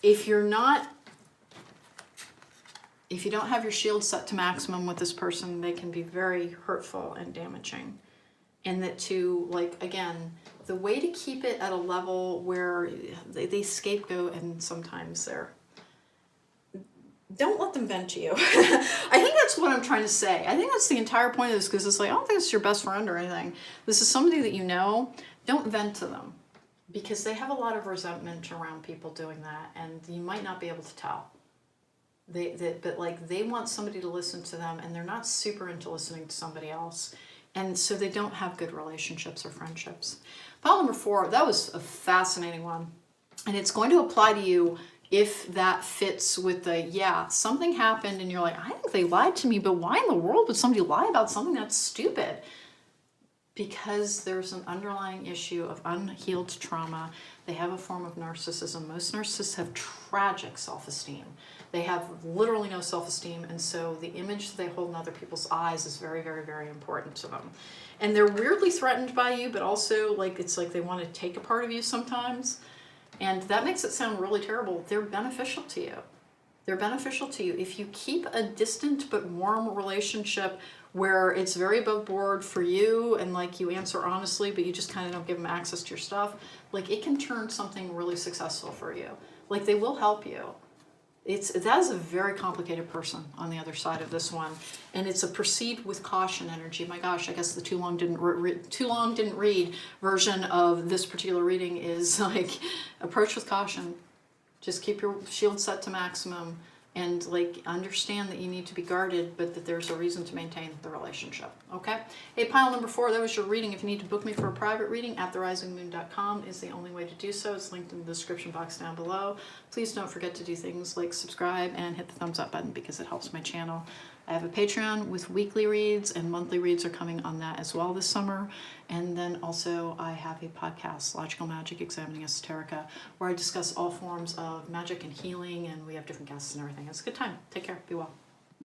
if you don't have your shield set to maximum with this person, they can be very hurtful and damaging. And that too, like, again, the way to keep it at a level where they scapegoat, and sometimes don't let them vent to you. I think that's what I'm trying to say. I think that's the entire point of this, because it's like, I don't think it's your best friend or anything. This is somebody that you know. Don't vent to them, because they have a lot of resentment around people doing that, and you might not be able to tell. But like they want somebody to listen to them, and they're not super into listening to somebody else. And so they don't have good relationships or friendships. Pile number 4, that was a fascinating one. And it's going to apply to you if that fits with the, yeah, something happened and you're like, I think they lied to me, but why in the world would somebody lie about something that's stupid? Because there's an underlying issue of unhealed trauma. They have a form of narcissism. Most narcissists have tragic self-esteem. They have literally no self-esteem, and so the image that they hold in other people's eyes is very, very, very important to them. And they're weirdly threatened by you, but also like it's like they want to take a part of you sometimes. And that makes it sound really terrible. They're beneficial to you. They're beneficial to you. If you keep a distant but warm relationship where it's very above board for you, and like you answer honestly, but you just kind of don't give them access to your stuff, like it can turn something really successful for you. Like they will help you. That is a very complicated person on the other side of this one, and it's a proceed with caution energy. My gosh, I guess the too long didn't read version of this particular reading is like approach with caution. Just keep your shield set to maximum, and like understand that you need to be guarded, but that there's a reason to maintain the relationship. Okay? Hey, pile number 4, that was your reading. If you need to book me for a private reading, attherisingmoon.com is the only way to do so. It's linked in the description box down below. Please don't forget to do things like subscribe and hit the thumbs up button, because it helps my channel. I have a Patreon with weekly reads, and monthly reads are coming on that as well this summer. And then also I have a podcast, Logical Magic Examining Esoterica, where I discuss all forms of magic and healing, and we have different guests and everything. It's a good time. Take care. Be well.